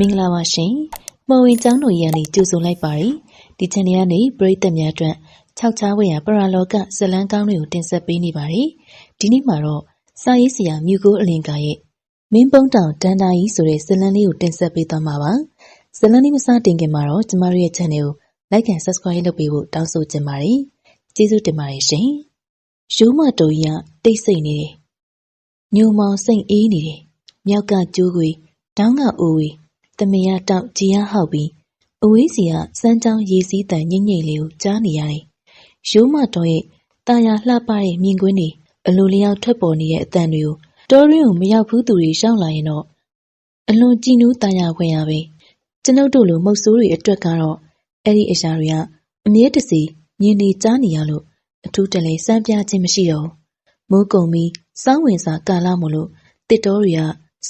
မင်္ဂလာပါရှင်။မော်ဝင်ကျောင်းတော်ရန်နေကြိုဆိုလိုက်ပါရယ်။ဒီချန်နယ်ကနေပရိသတ်များအတွက်၆ချားဝေရပရာလောကဇလန်းကောင်းတွေကိုတင်ဆက်ပေးနေပါရယ်။ဒီနေ့မှာတော့စာရေးဆရာမြူကိုအလင်ကရဲ့မင်းပုံးတောင်တန်တာကြီးဆိုတဲ့ဇလန်းလေးကိုတင်ဆက်ပေးသွားမှာပါ။ဇလန်းလေးမစတင်ခင်မှာတော့ကျမတို့ရဲ့ channel ကို like and subscribe လုပ်ပေးဖို့တောင်းဆိုချင်ပါတယ်။ကျေးဇူးတင်ပါတယ်ရှင်။ရိုးမတော်ကြီးကတိတ်ဆိတ်နေတယ်။ညိုမောင်စိတ်အေးနေတယ်။မြောက်ကကျိုးခွေတောင်းကအိုးဝေတမယာတောက်ကြီးရဟောက်ပြီးအဝေးစီကစမ်းချောင်းရေစီးတန်ညိမ့်ညိမ့်လေးကိုကြားနေရတယ်။ရိုးမတော်ရဲ့တာယာလှပတဲ့မြင်ကွင်းတွေအလိုလျောက်ထွက်ပေါ်နေတဲ့အတန်တွေကိုတောရင်းကိုမရောက်ဘူးသူတွေရှောင်းလာရင်တော့အလွန်ကြည်နူးတာယာခွင့်ရပဲ။ကျွန်ုပ်တို့လိုမုတ်ဆိုးတွေအတွက်ကတော့အဲ့ဒီအရာတွေကအမြဲတစေမြင်နေကြားနေရလို့အထူးတလဲစမ်းပြခြင်းမရှိတော့ဘူး။မိုးကုံပြီးစောင်းဝင်စာကာလမို့လို့တစ်တော်တွေက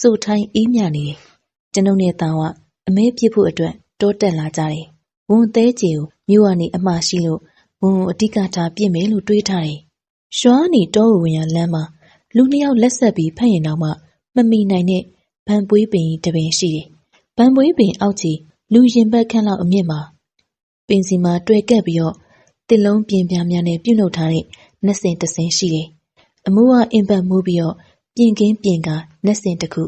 စိုးထိုင်းအေးမြနေတယ်။ကျွန်ုပ်နဲ့တာဝအမဲပြစ်ဖို့အတွက်တောတက်လာကြတယ်။ဝန်သေးကြီးကိုမြို့ကနေအမှားရှိလို့ဝန်အဓိကထားပြစ်မယ်လို့တွေးထားတယ်။ရွှာနေတောကိုဝင်ရလမ်းမှာလူနှစ်ယောက်လက်ဆက်ပြီးဖက်ရင်တော့မှမမီနိုင်တဲ့ဗန်ပွေးပင်တပင်ရှိတယ်။ဗန်ပွေးပင်အောက်ချီလူရင်ဘက်ခန့်လောက်အမြင့်မှာပင်စီမှာတွေ့ကပ်ပြီးတော့တစ်လုံးပြင်းပြများနဲ့ပြုတ်နှုတ်ထားတဲ့နှက်စင်တစင်ရှိတယ်။အမိုးကအင်ပတ်မိုးပြီးတော့ပြင်ကင်းပြင်ကနှက်စင်တစ်ခု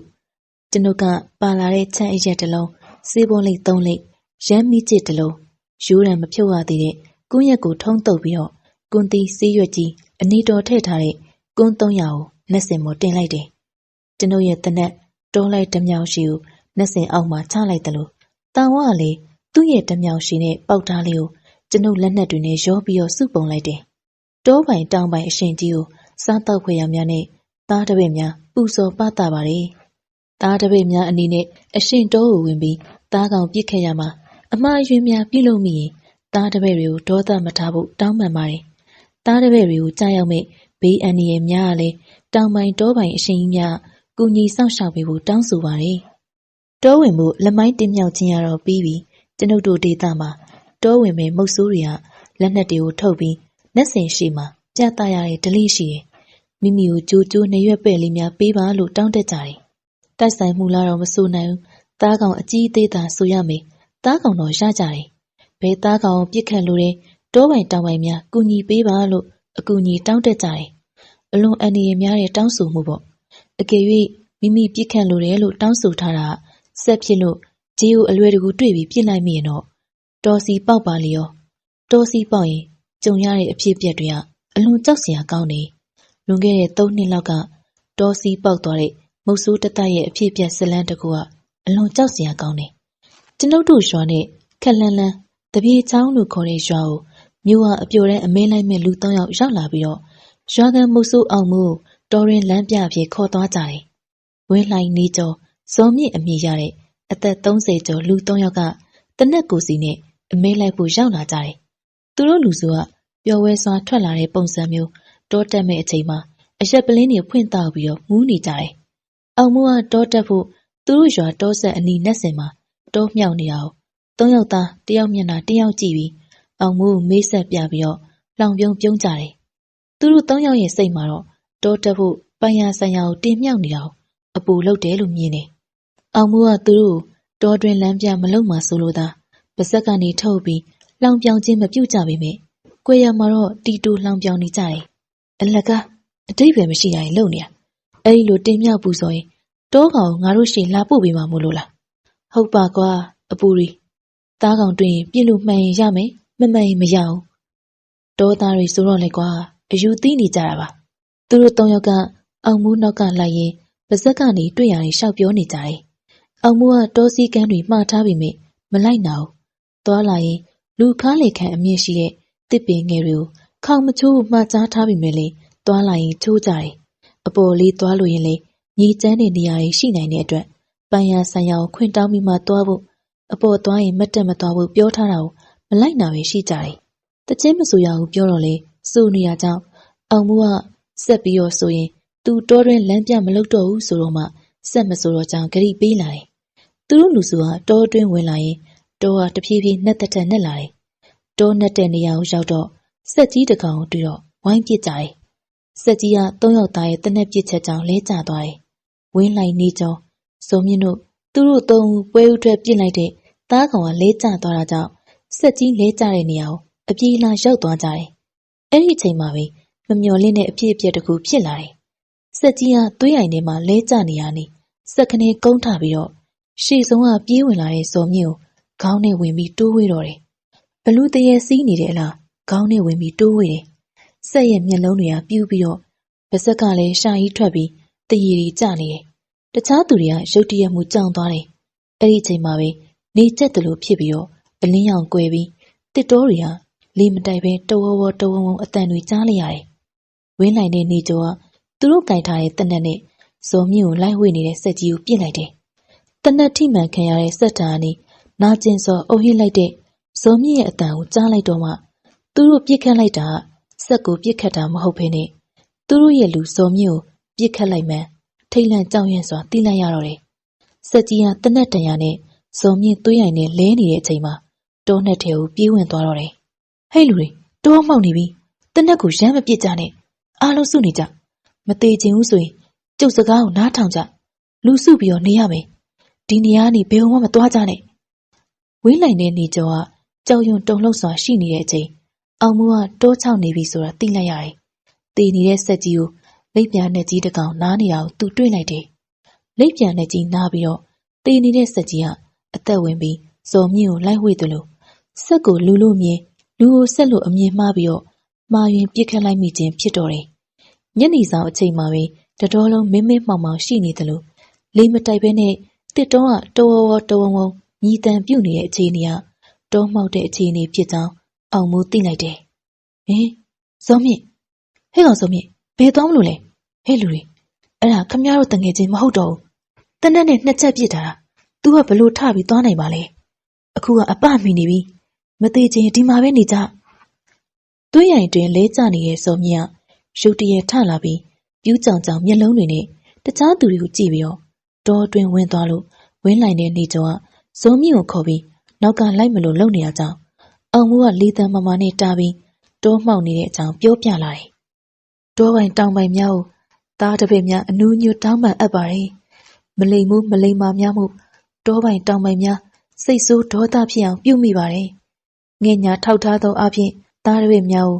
ကျွန်ုပ်ကပါလာတဲ့ချမ်းအရက်တစ်လုံးစေးပွန်လိတ်၃လိတ်ရမ်းမိကျစ်တစ်လုံးရိုးရံမဖြုတ်ရသေးတဲ့ကွန်းရက်ကိုထုံးတုပ်ပြီးတော့ကွန်းတီးစေးရွက်ကြီးအနီတော်ထည့်ထားတဲ့ကွန်း300ကိုနှက်စင်ပေါ်တင်လိုက်တယ်။ကျွန်ုပ်ရဲ့တနက်တောလိုက်တမြောင်ရှိကိုနှက်စင်အောက်မှာချလိုက်တယ်လို့တာဝကလေသူ့ရဲ့တမြောင်ရှိနဲ့ပေါက်သားလေးကိုကျွန်ုပ်လက်နက်တွေနဲ့ရောပြီးတော့စုပုံလိုက်တယ်။တောပိုင်တောင်ပိုင်အရှင်ကြီးကိုစားတော့ခွေရများနဲ့သားတပည့်များပူဇော်ပတာပါတယ်။သားတပည့်များအနေနဲ့အရှင်တောကိုဝင်ပြီးသားကောင်ပြစ်ခဲ့ရမှာအမှားယွင်းများပြုလုပ်မိရင်သားတပည့်တွေကိုဒေါသမထားဖို့တောင်းပန်ပါတယ်။သားတပည့်တွေကိုကြားရောက်မဲ့ဘေးအန္တရာယ်များကလည်းတောင်ပိုင်တောပိုင်အရှင်ကြီးများကူညီဆောင်ရှောက်ပေးဖို့တောင်းဆိုပါတယ်။တောဝင်မှုလက်မိုင်းတင်မြောက်ခြင်းရတော့ပြီးပြီကျွန်ုပ်တို့ဒေသမှာတောဝင်မဲ့မုတ်ဆိုးတွေကလက်နက်တွေကိုထုတ်ပြီးနှက်စင်ရှိမှာပြသရတဲ့ဒလိရှိတယ်။မိမိကိုကြိုးကြိုးနှရွက်ပဲ့လေးများပေးပါလို့တောင်းတကြတယ်။တိုက်ဆိုင်မှုလားတော့မဆိုနိုင်ဘူး။သားကောင်အကြီးအသေးသာဆိုရမယ်။သားကောင်တော့ရကြတယ်။ဘယ်သားကောင်ပြစ်ခတ်လို့တဲ့တောပိုင်တောင်ပိုင်များကူညီပေးပါလို့အကူအညီတောင်းတကြတယ်။အလွန်အန္တရာယ်များတဲ့တောင်းဆိုမှုပေါ့။အကယ်၍မိမိပြစ်ခတ်လို့တယ်လို့တောင်းဆိုထားတာဆက်ဖြစ်လို့ဂျေကိုအလွယ်တကူတွေ့ပြီးပြစ်လိုက်မိရင်တော့တော်စီပေါက်ပါလေရောတော်စီပေါက်ရင်ကြုံရတဲ့အဖြစ်အပျက်တွေကအလွန်ကြောက်စရာကောင်းနေလွန်ခဲ့တဲ့3နှစ်လောက်ကတော်စီပေါက်သွားတဲ့မုတ်ဆိုးတတရဲ့အဖြစ်အပျက်ဇလန်းတစ်ခုကအလွန်ကြောက်စရာကောင်းနေကျွန်ုပ်တို့ရွာနဲ့ခက်လန်းလန်းတပြေချောင်းလို့ခေါ်တဲ့ရွာကိုမြို့ကအပြိုတန်းအမဲလိုက်မဲ့လူ3ယောက်ရောက်လာပြီးတော့ရွာကန်မုတ်ဆိုးအောင်မှုတော်ရင်လမ်းပြအဖြစ်ခေါ်သွားကြတယ်ဝင်းလှိုင်းနေကျော်ဇော်မြင့်အမည်ရတဲ့အသက်30ကျော်လူ3ယောက်ကတနက်ကိုစီနဲ့အမဲလိုက်ဖို့ရောက်လာကြတယ်။သူတို့လူစုကပျော်ဝဲစွာထွက်လာတဲ့ပုံစံမျိုးတောတက်မဲ့အချိန်မှာအရက်ပလင်းတွေဖွင့်တောက်ပြီးတော့မူးနေကြတယ်။အောင်မိုးကတောတက်ဖို့သူတို့ရွာတောဆက်အနီးနှက်စင်မှာတောမြောက်နေတာကို3ယောက်သား1ယောက်မျက်နှာ1ယောက်ကြည့်ပြီးအောင်မိုးကိုမေးဆက်ပြပြီးတော့လောင်ပြုံးပြုံးကြတယ်။သူတို့3ယောက်ရဲ့စိတ်မှာတော့တောတက်ဖို့ပိုင်ရဆိုင်ရာကိုတင်မြောက်နေတာကိုအပူလုပ်တယ်လို့မြင်တယ်။အောင်မိုးကသူတို့တောတွင်လမ်းပြမလုံမှဆိုလိုတာပါဇက်ကနေထုတ်ပြီးလောင်ပြောင်ခြင်းမပြုတ်ကြပေမဲ့ကွယ်ရမှာတော့တီတူလောင်ပြောင်နေကြတယ်အလကအတိတ်ပဲမရှိရရင်လုံနေရအဲ့ဒီလိုတင်မြောက်ပူဆိုရင်တောကောင်ငါတို့ရှင်လာပို့ပေးမှာမို့လို့လားဟုတ်ပါကွာအပူရီသားကောင်တွင်ပြစ်လို့မှန်ရင်ရမယ်မမှန်ရင်မရအောင်တောသားတွေဆိုတော့လေကွာအယူသိနေကြတာပါသူတို့3ယောက်ကအောင်မိုးနောက်ကလိုက်ရင်ပါဇက်ကနေတွေ့ရတယ်ရှောက်ပြောနေကြတယ်အောင်မိုးကတောစည်းကမ်းတွေမှားထားပေမဲ့မလိုက်နာဘူးသွားလာရင်လူခါးလေခံအမြင့်ရှိတဲ့တစ်ပင်ငယ်တွေကိုခေါင်မချိုးမှကြားထားပြီးမြဲလေသွားလာရင်ချိုးကြတယ်အပေါ်လေးသွားလို့ရင်လေညီကျန်းတဲ့နေရာတွေရှိနိုင်တဲ့အတွက်ပန်းရဆိုင်ရာကိုခွင့်တောင်းပြီးမှသွားဖို့အပေါ်သွားရင်မတက်မသွားဖို့ပြောထားတာကိုမလိုက်နာပဲရှိကြတယ်တချင်းမဆိုရဘူးပြောတော့လေစိုးနေရကြောင်းအောင်မိုးကဆက်ပြီးတော့ဆိုရင်သူတောတွင်လမ်းပြမလုပ်တော့ဘူးဆိုတော့မှဆက်မဆိုတော့ကြောင်းဂရိပေးလာတယ်သူတို့လူစုကတောတွင်းဝင်လာရင်တောကတဖြည်းဖြည်းနှက်တက်နှက်လာတယ်။တောနှက်တဲ့နေရာကိုရောက်တော့ဆက်ကြီးတကောင်ကိုတွေ့တော့ဝိုင်းပစ်ကြတယ်။ဆက်ကြီးက3ယောက်သားရဲ့တနက်ပစ်ချက်ကြောင့်လဲကျသွားတယ်။ဝင်းလိုက်နေကြောဇုံမြင့်တို့ သူတို့သုံးဦးပွဲဥထွက်ပြစ်လိုက်တဲ့သားကောင်ကလဲကျသွားတာကြောင့်ဆက်ကြီးလဲကျတဲ့နေရာကိုအပြေးလာရောက်သွားကြတယ်။အဲ့ဒီအချိန်မှာပဲမမျော်လင့်တဲ့အဖြစ်အပျက်တစ်ခုဖြစ်လာတယ်။ဆက်ကြီးကသွေးအိုင်ထဲမှာလဲကျနေရနေစက်ကနေကုန်းထပြီးတော့ရှေ့ဆုံးကပြေးဝင်လာတဲ့စော်မြင့်ကိုခေါင်းနဲ့ဝင်ပြီးတိုးဝေးတော့တယ်။ဘလူတရေစီးနေတဲ့အလားခေါင်းနဲ့ဝင်ပြီးတိုးဝေးတယ်။ဆက်ရဲ့မျက်လုံးတွေကပြူးပြီးတော့ပါးစပ်ကလည်းရှာကြီးထွက်ပြီးတရည်ရီကျနေတယ်။တခြားသူတွေကရုတ်တရက်မှုကြောင်သွားတယ်။အဲ့ဒီအချိန်မှာပဲနေကျက်တယ်လို့ဖြစ်ပြီးတော့အလင်းရောင်ကွယ်ပြီးတစ်တောတွေကလေမတိုက်ပဲတဝဝတဝဝအတန်တွေကြားလိုက်ရတယ်။ဝင်းလိုက်တဲ့နေကျော်ကသူတို့ကင်ထားတဲ့တနက်နဲ့ဇော်မြင့်ကိုလိုက်ဝေနေတဲ့စက်ကြီးကိုပြစ်လိုက်တယ်။တနက်ထိမှန်ခံရတဲ့စက်တာကနေနာကျင်စော်အုပ်ဟစ်လိုက်တဲ့ဇော်မြင့်ရဲ့အတန်ကိုကြားလိုက်တော့မှသူတို့ပြစ်ခတ်လိုက်တာစက်ကိုပြစ်ခတ်တာမဟုတ်ဘဲနဲ့သူတို့ရဲ့လူဇော်မြင့်ကိုပြစ်ခတ်လိုက်မှန်းထိတ်လန့်ကြောက်ရွံ့စွာသိလိုက်ရတော့တယ်။စက်ကြီးကတနက်တန်ရနဲ့ဇော်မြင့်သွေးရိုင်နဲ့လဲနေတဲ့အချိန်မှာတောနဲ့ထဲကိုပြေးဝင်သွားတော့တယ်။ဟဲ့လူတွေတောမှောက်နေပြီ။တနက်ကိုရမ်းမပစ်ကြနဲ့။အားလုံးစုနေကြ။မသေးချင်ဘူးဆိုရင်ကျုပ်စကားကိုနားထောင်ကြ။လူစုပြီးတော့နေရမယ်။ဒီနေရာကနေဘယ်မှမသွားကြနဲ့။ဝင်းလိုက်တဲ့နေကျော်ကကြောက်ရွံ့တုန်လှုပ်စွာရှိနေတဲ့အချိန်အောင်မိုးကတောချောက်နေပြီဆိုတာသိလိုက်ရတယ်။တည်နေတဲ့စက်ကြီးကိုလိပ်ပြာနဲ့ကြီးတကောင်နားနေတာကိုသူတွေ့လိုက်တယ်။လိပ်ပြာနဲ့ကြီးနားပြီးတော့တည်နေတဲ့စက်ကြီးကအသက်ဝင်ပြီးဇော်မြင့်ကိုလိုက်ဝှေ့တယ်လို့စက်ကိုလူလို့မြင်လူကိုဆက်လို့အမြင်မှားပြီးတော့မှားယွင်းပြစ်ခတ်လိုက်မိခြင်းဖြစ်တော့တယ်။ညနေဆောင်အချိန်မှာပဲတတော်လုံးမင်းမင်းမှောင်မှောင်ရှိနေတယ်လို့လေမတိုက်ဘဲနဲ့တစ်တောကတဝဝတဝဝညီတန်ပြုတ်နေတဲ့အခြေအနေကတောမှောက်တဲ့အခြေအနေဖြစ်ကြောင်းအောင်မိုးသိလိုက်တယ်။ဟင်ဇော်မြင့်ဟဲ့ကောင်ဇော်မြင့်ဘယ်သွားမလို့လဲဟဲ့လူတွေအဲ့ဒါခမရတို့တငယ်ချင်းမဟုတ်တော့ဘူးတနက်နဲ့နှစ်ချက်ပြစ်ထားတာသူကဘလို့ထပြီးသွားနိုင်ပါလဲအခုကအပမိနေပြီမသေးချင်းဒီမှာပဲနေကြသွေးရိုင်တွင်လဲကျနေတဲ့ဇော်မြင့်ကရုတ်တရက်ထလာပြီးပြူးကြောင်ကြောင်မျက်လုံးတွေနဲ့တခြားသူတွေကိုကြည့်ပြီးတော့တောအတွင်းဝင်သွားလို့ဝင်းလိုက်တဲ့နေကျော်ကဇော်မြင့်ကိုခေါ်ပြီးနောက်ကလိုက်မလို့လုံနေရကြောင်းအောင်မိုးကလီတန်မမနဲ့တားပြီးတောမှောက်နေတဲ့အကြောင်းပြောပြလာတယ်တောပိုင်တောင်ပိုင်များကိုသားတစ်ပည့်များအနူးညွတ်တောင်းပန်အပ်ပါတယ်မလိမ်မှုမလိမ်မာများမှုတောပိုင်တောင်ပိုင်များစိတ်ဆိုးဒေါသဖြစ်အောင်ပြုမိပါတယ်ငဲ့ညာထောက်ထားသောအဖြစ်သားတစ်ပည့်များ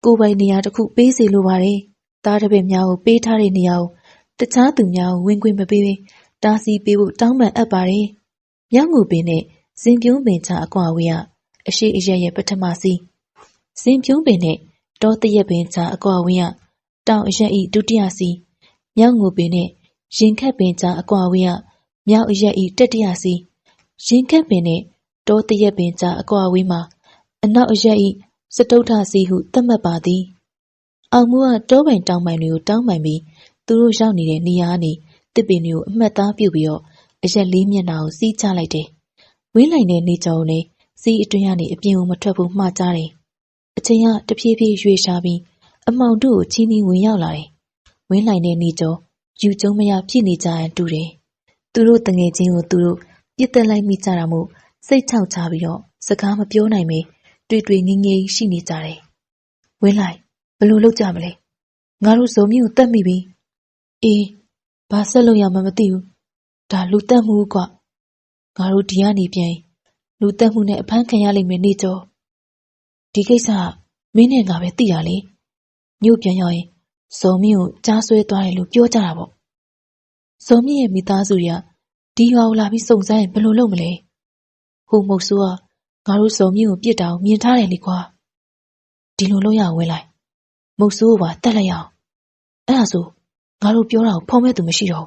ကိုပိုင်နေရာတစ်ခုပေးစီလိုပါတယ်သားတစ်ပည့်များကိုပေးထားတဲ့နေရာကိုတခြားသူများကိုဝင်ခွင့်မပေးဘဲတားဆီးပေးဖို့တောင်းပန်အပ်ပါတယ်မြောက်ငူပင်နဲ့ဇင်ပြုံးပင်ချအကွာဝေးကအရှိအရရဲ့ပထမစီဇင်ပြုံးပင်နဲ့တောတရက်ပင်ချအကွာဝေးတောင်အရက်ဤဒုတိယစီမြောက်ငူပင်နဲ့ရင်ခက်ပင်ချအကွာဝေးမြောက်အရက်ဤတတိယစီရင်ခက်ပင်နဲ့တောတရက်ပင်ချအကွာဝေးမှာအနောက်အရက်ဤစတုထစီဟုသတ်မှတ်ပါသည်အောင်မိုးကတောပိုင်တောင်ပိုင်တွေကိုတောင်းပန်ပြီးသူတို့ရောက်နေတဲ့နေရာကနေတစ်ပင်တွေကိုအမှတ်သားပြုပြီးတော့အရက်လေးမျက်နှာကိုစီးချလိုက်တယ်ဝင်းလိုက်တဲ့နေကြောင်နဲ့စီးအတွင်းကနေအပြင်ကိုမထွက်ဘူးမှားကြတယ်အချိန်ကတဖြည်းဖြည်းရွေ့ရှားပြီးအမောင်တို့ကိုချင်းချင်းဝင်ရောက်လာတယ်ဝင်းလိုက်တဲ့နေကြောယူကျုံမရဖြစ်နေကြရတူတယ်သူတို့တငယ်ချင်းကိုသူတို့ပြစ်တက်လိုက်မိကြတာမို့စိတ်ချောက်ချပြီးတော့စကားမပြောနိုင်ပဲတွေ့တွေ့ငင်းငင်းရှိနေကြတယ်ဝင်းလိုက်ဘလို့လုပ်ကြမလဲငါတို့ဇုံမြင့်ကိုတတ်မိပြီအေးဘာဆက်လို့ရမှမသိဘူးဒါလူတက်မှုကွငါတို့ဒီကနေပြန်လူတက်မှုနဲ့အဖမ်းခံရလိမ့်မယ်နေကျော်ဒီကိစ္စကမင်းနဲ့ငါပဲသိရလေညို့ပြန်ရောက်ရင်ဇုံမြင့်ကိုကြားဆွဲသွားတယ်လို့ပြောကြတာပေါ့ဇုံမြင့်ရဲ့မိသားစုတွေကဒီရွာကိုလာပြီးစုံစမ်းရင်ဘယ်လိုလုပ်မလဲဟိုမုတ်ဆိုးကငါတို့ဇုံမြင့်ကိုပြစ်တာကိုမြင်ထားတယ်လေကွာဒီလိုလုပ်ရဝင်လိုက်မုတ်ဆိုးကိုပါတတ်လိုက်ရအောင်အဲ့ဒါဆိုငါတို့ပြောတာကိုဖုံးမဲ့သူမရှိတော့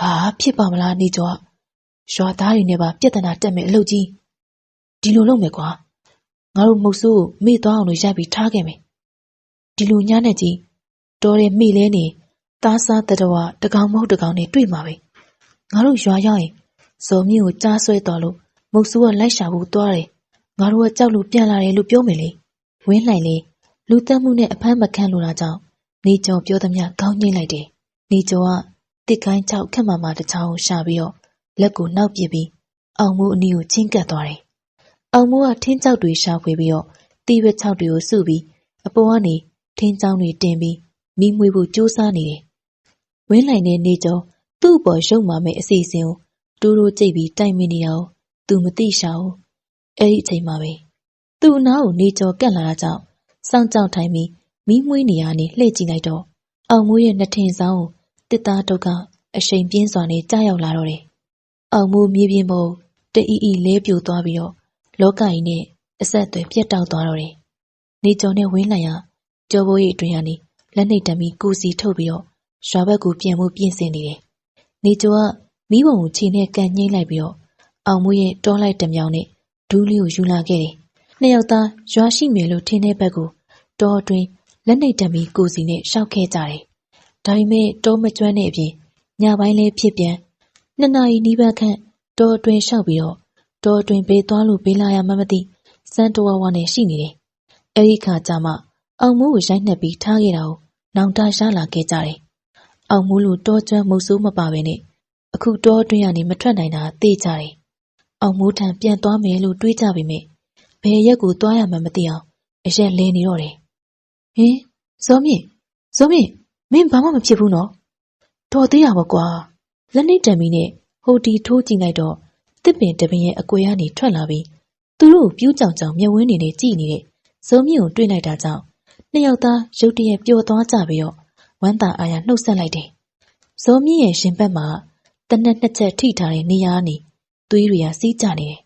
ဟာဖြစ်ပါမလားနေကျော်ရွာသားတွေနဲ့ပါပြဿနာတက်မယ်အလုပ်ကြီးဒီလိုလုပ်မယ်ကွာငါတို့မုတ်ဆိုးကိုမေ့သွားအောင်လို့ရိုက်ပြီးထားခဲ့မယ်ဒီလိုညနဲ့ကြီးတော်တယ်မေ့လဲနေသားစားတတော်ကတကောင်မဟုတ်တကောင်နဲ့တွေ့မှာပဲငါတို့ရွာရောက်ရင်ဇော်မြင့်ကိုကြားဆွဲတော်လို့မုတ်ဆိုးကလိုက်ရှာဖို့သွားတယ်ငါတို့ကကြောက်လို့ပြန်လာတယ်လို့ပြောမယ်လေဝင်းလှိုင်လေလူတက်မှုနဲ့အဖမ်းမခံလို့တာကြောင့်နေကျော်ပြောသမျှခေါင်းငိမ့်လိုက်တယ်နေကျော်ကတစ်ကိုင်းချောက်ခက်မှတစ်ချောင်းကိုရှာပြီးတော့လက်ကိုနောက်ပစ်ပြီးအောင်မိုးအနီးကိုချင်းကပ်သွားတယ်အောင်မိုးကထင်းချောက်တွေရှာဖွေပြီးတော့တီးဝက်ချောက်တွေကိုစုပြီးအပေါ်ကနေထင်းချောင်းတွေတင်ပြီးမိမွေးဖို့ကြိုးစားနေတယ်ဝင်းလှိုင်နဲ့နေကျော်သူ့အပေါ်ရုပ်မာမဲ့အစီအစဉ်ကို တိုးတိုးကြိတ်ပြီးတိုင်မင်နေအောင်သူမသိရှာဘူးအဲ့ဒီအချိန်မှာပဲသူ့အနားကိုနေကျော်ကန့်လာတာကြောင့်စောင့်ကြောက်ထိုင်ပြီးမီးမွေးနေရနေလှည့်ကြည့်လိုက်တော့အောင်မိုးရဲ့နှထင်ဆောင်ကိုတစ်သားတုတ်ကအရှိန်ပြင်းစွာနဲ့ကြားရောက်လာတော့တယ်အောင်မိုးမြေပြင်ပေါ်တအီအီလဲပြိုသွားပြီးတော့လောကကြီးနဲ့အဆက်အသွယ်ပြတ်တောက်သွားတော့တယ်နေကျော်နဲ့ဝင်းလိုက်ရကြောဘိုးရဲ့အတွင်ကနေလက်နှိပ်တံပြီးကိုစီထုတ်ပြီးတော့ရွာဘက်ကိုပြန်မှုပြင်ဆင်နေတယ်နေကျော်ကမီးပုံကိုခြေနဲ့ကန်ညှိလိုက်ပြီးတော့အောင်မိုးရဲ့တောလိုက်တမြောင်နဲ့ဒူးလေးကိုယူလာခဲ့တယ်နှစ်ယောက်သားရွာရှိမယ်လို့ထင်တဲ့ဘက်ကိုတောအတွင်းလက်နှိပ်တံပြီးကိုစီနဲ့ရှောက်ခဲ့ကြတယ်ဒါပေမဲ့တောမကျွမ်းတဲ့အပြင်ညပိုင်းလဲဖြစ်ပြန်2 နာရီနီးပါးခန့်တောအတွင်းရှောက်ပြီးတော့တောအတွင်းဘေးသွားလို့ဘေးလာရမှမသိစမ်းတဝဝနဲ့ရှိနေတယ်အဲ့ဒီခါကျမှအောင်မိုးကိုရိုက်နှက်ပြီးထားခဲ့တာကိုနောင်တရှားလာခဲ့ကြတယ်အောင်မိုးလိုတောကျွမ်းမုတ်ဆိုးမပါပဲနဲ့အခုတောအတွင်းကနေမထွက်နိုင်တာသိကြတယ်အောင်မိုးထံပြန်သွားမယ်လို့တွေးကြပေမဲ့ဘယ်ရက်ကိုသွားရမှမသိအောင်အရက်လဲနေတော့တယ်ဟင်ဇော်မြင့်မင်းဘာမှမဖြစ်ဘူးနော်တော်သေးရပါကွာလက်နှိပ်တံမီနဲ့ဟိုတီထိုးကြည့်လိုက်တော့တစ်ပင်တပင်ရဲ့အကွယ်ကနေထွက်လာပြီးသူတို့ပြူးကြောင်ကြောင်မျက်ဝန်းနေနဲ့ကြည့်နေတဲ့ဇော်မြင့်ကိုတွေ့လိုက်တာကြောင့်နှစ်ယောက်သားရုတ်တရက်ပျော်သွားကြပြီးတော့ဝမ်းသာအားရနှုတ်ဆက်လိုက်တယ်ဇော်မြင့်ရဲ့ရှင်ဘက်မှာတနက်2 ချက်ထိထားတဲ့နေရာကနေသွေးတွေကစီးကျနေတယ်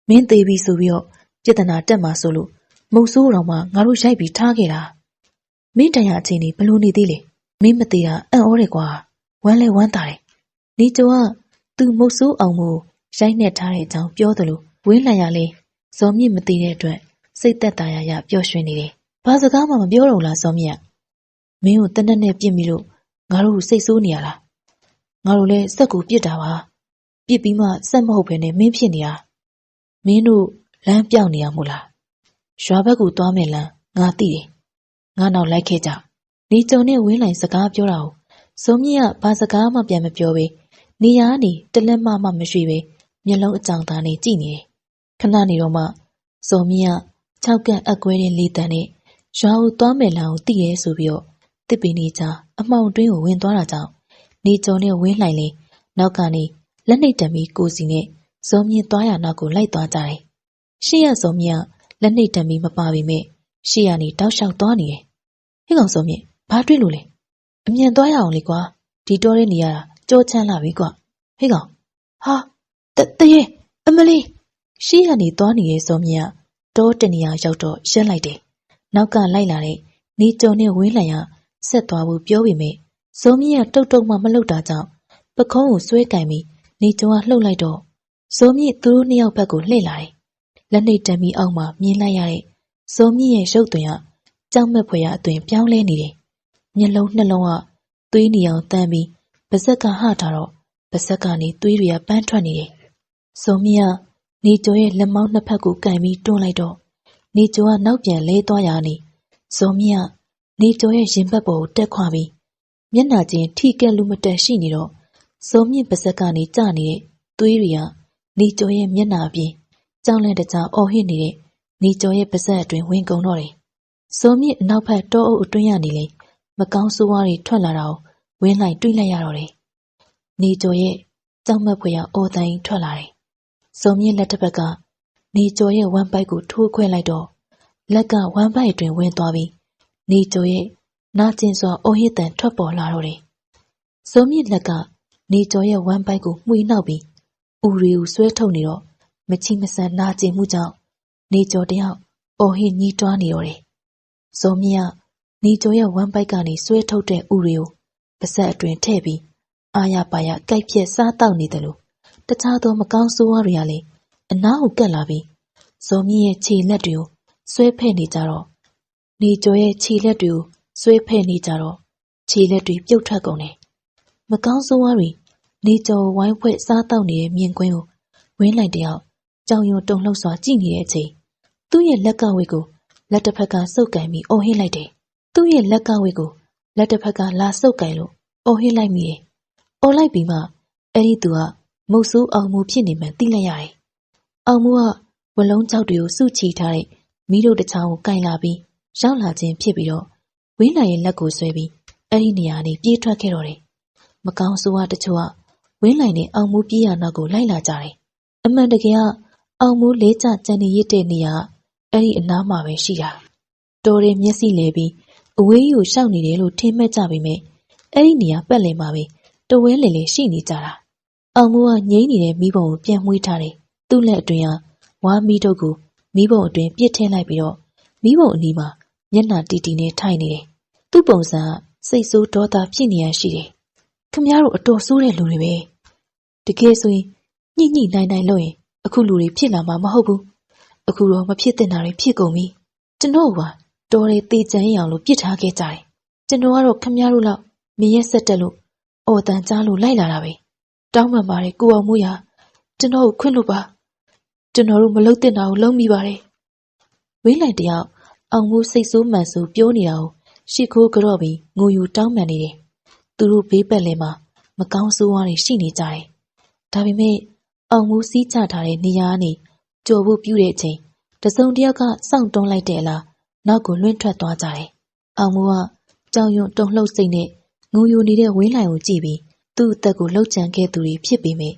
မင်းသေးပြီဆိုပြီးတော့ပြဿနာတက်မှာဆိုလို့မုတ်ဆိုးတော်မှငါတို့ရိုက်ပြီးထားခဲ့တာမင်းတရားအချိန်နေဘလို့နေသေးလေမင်းမသေးတာအံ့ဩတယ်ကွာဝမ်းလဲဝမ်းသာတယ်နေကျော်ကသူမုတ်ဆိုးအောင်မို့ရိုက်နှက်ထားတဲ့အကြောင်းပြောသလိုဝင်းလန်ရလဲဇော်မြင့်မသေးတဲ့အတွက်စိတ်သက်သာရပျော်ရွှင်နေတယ်ဘာစကားမှမပြောတော့လားဇော်မြင့်မင်းကိုတနက်နဲ့ပြစ်မိလို့ငါတို့စိတ်ဆိုးနေရလားငါတို့လည်းစက်ကိုပြစ်တာပါပြစ်ပြီးမှစက်မဟုတ်ဘဲနဲ့မင်းဖြစ်နေတာမင်းတို့လမ်းပြောင်းနေရမို့လားရွာဘက်ကိုသွားမယ်လမ်းငါသိတယ်ငါနောက်လိုက်ခဲ့ကြနေကြုံနဲ့ဝင်းလိုင်စကားပြောတာကိုဇော်မြင့်ကဘာစကားမှပြန်မပြောပဲနေရာကနေတလက်မှမရွှေ့ပဲမျက်လုံးအကြောင်သားနဲ့ကြည့်နေတယ်ခဏနေတော့မှဇော်မြင့်က6 ကန့်အက်ကွဲတဲ့လေတံနဲ့ရွာကိုသွားမယ်လမ်းကိုသိရဲဆိုပြီးတော့တစ်ပင်နေကြအမှောင်တွင်းကိုဝင်သွားတာကြောင့်နေကြုံနဲ့ဝင်းလိုင်လင်းနောက်ကနေလက်နှိပ်တံပြီးကိုစီနဲ့ဇော်မြင့်သွားရနောက်ကိုလိုက်သွားကြတယ်ရှေ့ရဇော်မြင့်ကလက်နှိပ်တံပြီးမပါပေမဲ့ရှေ့ကနေတောက်လျှောက်သွားနေတယ်ဟဲ့ကောင်ဇော်မြင့်ဘာတွေ့လို့လဲအမြန်သွားရအောင်လေကွာဒီတော့တဲ့နေရတာကြောချမ်းလာပြီကွာဟဲ့ကောင်ဟာတရေအမလေးရှေ့ကနေသွားနေတဲ့ဇော်မြင့်ကတောတနေရာရောက်တော့ရက်လိုက်တယ်နောက်ကလိုက်လာတဲ့နေကြုံနဲ့ဝင်းလန်ကဆက်သွားဖို့ပြောပေမဲ့ဇော်မြင့်ကတုတ်မှမလှုပ်တာကြောင့်ပခုံးကိုဆွဲကင်ပြီးနေကြုံကလှုပ်လိုက်တော့ဇော်မြင့်သူတို့နှစ်ယောက်ဘက်ကိုလှည့်လာတယ်လက်နှိပ်တံပြီးအောက်မှာမြင်လိုက်ရတဲ့ဇော်မြင့်ရဲ့ရုပ်သွင်းကကြောက်မက်ဖွယ်ရအသွင်ပြောင်းလဲနေတယ်မျက်လုံးနှလုံးကသွေးနေအောင်တန်းပြီးပါဇက်ကဟထားတော့ပါဇက်ကနေသွေးတွေကပန်းထွက်နေတယ်ဇော်မြင့်ကနေကျော်ရဲ့လက်မောင်းနှစ်ဖက်ကိုကင်ပြီးတွန်းလိုက်တော့နေကျော်ကနောက်ပြန်လဲသွားရနေဇော်မြင့်ကနေကျော်ရဲ့ရင်ဘက်ပေါ်ကိုတက်ခွာပြီးမျက်နှာချင်းထိကက်လူမတက်ရှိနေတော့ဇော်မြင့်ပါဇက်ကနေကျနေတဲ့သွေးတွေကနေကျော်ရဲ့မျက်နှာအပြင်ကြောင်လန့်တကြားအော်ဟစ်နေတဲ့နေကျော်ရဲ့ပါဇက်အတွင်ဝင်ကုန်တော့တယ်ဇော်မြင့်အနောက်ဘက်တောအုပ်အတွင်းရနေလေမကောင်းဆိုးဝါးတွေထွက်လာတာကိုဝင်းလိုက်တွေးလိုက်ရတော့တယ်နေကျော်ရဲ့ကြောက်မက်ဖွယ်ရအော်တိုင်ထွက်လာတယ်ဇော်မြင့်လက်တစ်ဖက်ကနေကျော်ရဲ့ဝမ်းပိုက်ကိုထိုးခွဲလိုက်တော့လက်ကဝမ်းပိုက်အတွင်ဝင်သွားပြီးနေကျော်ရဲ့နာကျင်စွာအော်ဟစ်တန်ထွက်ပေါ်လာတော့တယ်ဇော်မြင့်လက်ကနေကျော်ရဲ့ဝမ်းပိုက်ကိုမှွေနှောက်ပြီးဥတွေကိုဆွဲထုတ်နေတော့မချိမဆန်နာကျင်မှုကြောင့်နေကျော်တယောက်အော်ဟစ်ညှိတွားနေတော့တယ်ဇော်မြင့်ကနေကျော်ရဲ့ဝမ်းပိုက်ကနေဆွဲထုတ်တဲ့ဥတွေကိုပါဇက်အတွင်ထည့်ပြီးအာရပါရကြိုက်ပြက်စားတောက်နေတယ်လို့တခြားသောမကောင်းဆိုးဝါးတွေကလည်းအနားကိုကပ်လာပြီးဇော်မြင့်ရဲ့ခြေလက်တွေကိုဆွဲဖဲ့နေကြတော့နေကျော်ရဲ့ခြေလက်တွေကိုဆွဲဖဲ့နေကြတော့ခြေလက်တွေပြုတ်ထွက်ကုန်တယ်မကောင်းဆိုးဝါးတွေနေကျော်ဝိုင်းဖွဲ့စားတောက်နေတဲ့မြင်ကွင်းကိုဝင်းလိုက်တယောက်ကြောင်ရွံတုန်လှုပ်စွာကြည့်နေတဲ့အချိန်သူ့ရဲ့လက်ကဝိတ်ကိုလက်တစ်ဖက်ကစုပ်ကင်ပြီးအော်ဟစ်လိုက်တယ်သူ့ရဲ့လက်ကဝိတ်ကိုလက်တစ်ဖက်ကလာစုပ်ကင်လို့အော်ဟစ်လိုက်မိတယ်အော်လိုက်ပြီးမှအဲ့ဒီသူကမုတ်ဆိုးအောင်မှုဖြစ်နေမှသိလိုက်ရတယ်အောင်မှုကဝလုံးကြောက်တွေကိုစုချီထားတဲ့မိတို့တစ်ချောင်းကိုကင်လာပြီးရောက်လာခြင်းဖြစ်ပြီးတော့ဝင်းလာရဲ့လက်ကိုဆွဲပြီးအဲ့ဒီနေရာကနေပြေးထွက်ခဲ့တော့တယ်မကောင်းဆိုးဝါးတချို့ကဝ င်းလိုက်နဲ့အောင်မိုးပြေးရနောက်ကိုလိုက်လာကြတယ်။အမှန်တကယ်ကအောင်မိုးလဲကျကြံနေရတဲ့နေရာအဲ့ဒီအနားမှာပဲရှိတာ။တော်တယ်မျက်စိလဲပြီးအဝေးကြီးကိုရှောက်နေတယ်လို့ထင်မှတ်ကြပေမဲ့အဲ့ဒီနေရာပတ်လည်မှာပဲတဝဲလေလေရှိနေကြတာ။အောင်မိုးကငိမ့်နေတဲ့မိဘုံကိုပြန်မွှေးထားတယ်။သူ့လက်အတွင်းကဝါမီးတုပ်ကိုမိဘုံအတွင်းပြစ်ထည့်လိုက်ပြီးတော့မိဘုံအနီးမှာမျက်နှာတီတီနဲ့ထိုင်နေတယ်။သူ့ပုံစံကစိတ်ဆိုးဒေါသဖြစ်နေရရှိတယ်။ခင်ဗျားတို့အတော်ဆိုးတဲ့လူတွေပဲ။တကယ်ဆိုရင်ညှိနိုင်လို့ရင်အခုလူတွေဖြစ်လာမှာမဟုတ်ဘူး။အခုတော့မဖြစ်တဲ့နာတွေဖြစ်ကုန်ပြီ။ကျွန်တော်ကတော်တယ်တေချမ်းရအောင်လို့ပြစ်ထားခဲ့ကြတယ်။ကျွန်တော်ကတော့ခင်ဗျားတို့လောက်မရက်ဆက်တက်လို့အော်တန်ကြားလို့လိုက်လာတာပဲ။တောင်းပန်ပါတယ်ကိုအောင်မိုးရကျွန်တော်ကိုခွင့်လို့ပါ။ကျွန်တော်တို့မလုပ်တဲ့နာကိုလုံးမိပါတယ်။ဝင်းလိုက်တယောက်အောင်မိုးစိတ်ဆိုးမှန်ဆိုးပြောနေတာကိုရှ िख ိုးကြော့ပြီးငိုယူတောင်းပန်နေတယ်။သူတို့ဘေးပတ်လည်မှာမကောင်းဆိုးဝါးတွေရှိနေကြတယ်။ဒါပေမဲ့အောင်မိုးစီးချထားတဲ့နေရာကနေကြော်ဖို့ပြုတဲ့အချိန်တစုံတစ်ယောက်ကစောင့်တွန်းလိုက်တဲ့အလားနောက်ကိုလွင့်ထွက်သွားကြတယ်။အောင်မိုးကကြောင်ရွံ့တုန်လှုပ်စိတ်နဲ့ငိုယူနေတဲ့ဝင်းလိုက်ကိုကြည့်ပြီးသူ့အသက်ကိုလှုပ်ကြံခဲ့သူတွေဖြစ်ပေမဲ့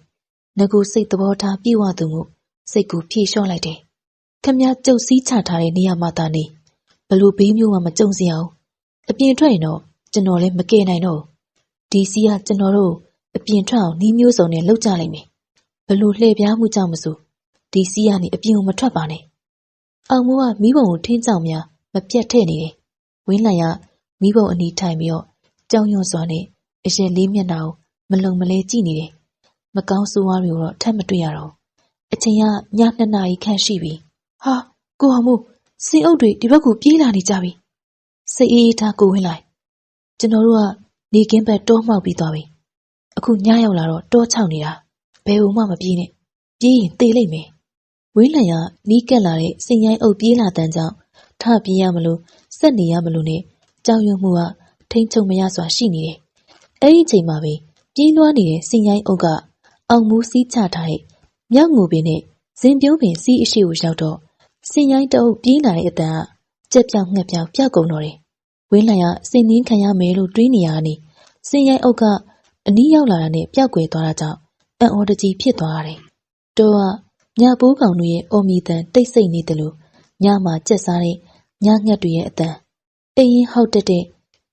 ငကိုစိတ်သဘောထားပြေဝသူမှုစိတ်ကိုဖြေလျှော့လိုက်တယ်။ခမည်းကျုပ်စီးချထားတဲ့နေရာမှာသာနေဘလို့ဘေးမျိုးမှမကြုံစရအောင်အပြင်ထွက်ရင်တော့ကျွန်တော်လည်းမကယ်နိုင်တော့ဒီစီကကျွန်တော်တို့အပြင်ထွက်အောင်နှီးမျိုးစုံနဲ့လှုပ်ကြလိုက်မယ်ဘလို့လှည့်ပြားမှုကြောင့်မဆိုဒီစီကနေအပြင်ကိုမထွက်ပါနဲ့အောင်မိုးကမိဘုံကိုထင်းကြောင်များမပြတ်ထဲ့နေတယ်ဝင်းလိုက်ကမိဘုံအနီးထိုင်ပြီးတော့ကြောင်ရွံ့စွာနဲ့အရင်လေးမျက်နှာကိုမလုံမလဲကြည့်နေတယ်မကောင်းဆိုးဝါးတွေကိုတော့ထပ်မတွေ့ရတော့အချိန်ကည2 နာရီခန့်ရှိပြီဟာကိုအောင်မိုးစင်အုပ်တွေဒီဘက်ကိုပြေးလာနေကြပြီစိတ်အေးထားကိုဝင်းလိုက်ကျွန်တော်တို့ကနေကင်းဘက်တောမှောက်ပြီးသွားပြီအခုညရောက်လာတော့တောချောက်နေတာဘယ်ဘုံမှမပြေးနဲ့ပြေးရင်သေလိမ့်မယ်ဝင်းလိုက်ကနီးကပ်လာတဲ့စင်ရိုင်းအုပ်ပြေးလာတဲ့ကြောင့်ထပြေးရမလို့စက်နေရမလို့နဲ့ကြောင်ရွံ့မှုကထိမ့်ချုံမရစွာရှိနေတယ်အဲ့ဒီအချိန်မှာပဲပြေးလွှားနေတဲ့စင်ရိုင်းအုပ်ကအောင်မိုးစီးချထားတဲ့မြောက်ငိုပင်နဲ့ဇင်ပြုံးပင်စီးအရှိကိုရောက်တော့စင်ရိုင်းတအုပ်ပြေးလာတဲ့အတန်ကကြက်ပြောင်ငှက်ပြောင်ပျောက်ကုန်တော့တယ်ဝင်းလိုက်ကစင်နှင်းခံရမယ်လို့တွေးနေရတာနေစင်ရိုင်းအုပ်ကအနီးရောက်လာတာနဲ့ပျောက်ကွယ်သွားတာကြောင့်အံ့ဩတကြီးဖြစ်သွားရတယ်တော့ညပိုးကောင်တွေရဲ့အော်မီတန်တိတ်ဆိတ်နေတယ်လို့ညမှာကြက်စားတဲ့ညငှက်တွေရဲ့အတန်အိမ်ရင်ဟောက်တက်တဲ့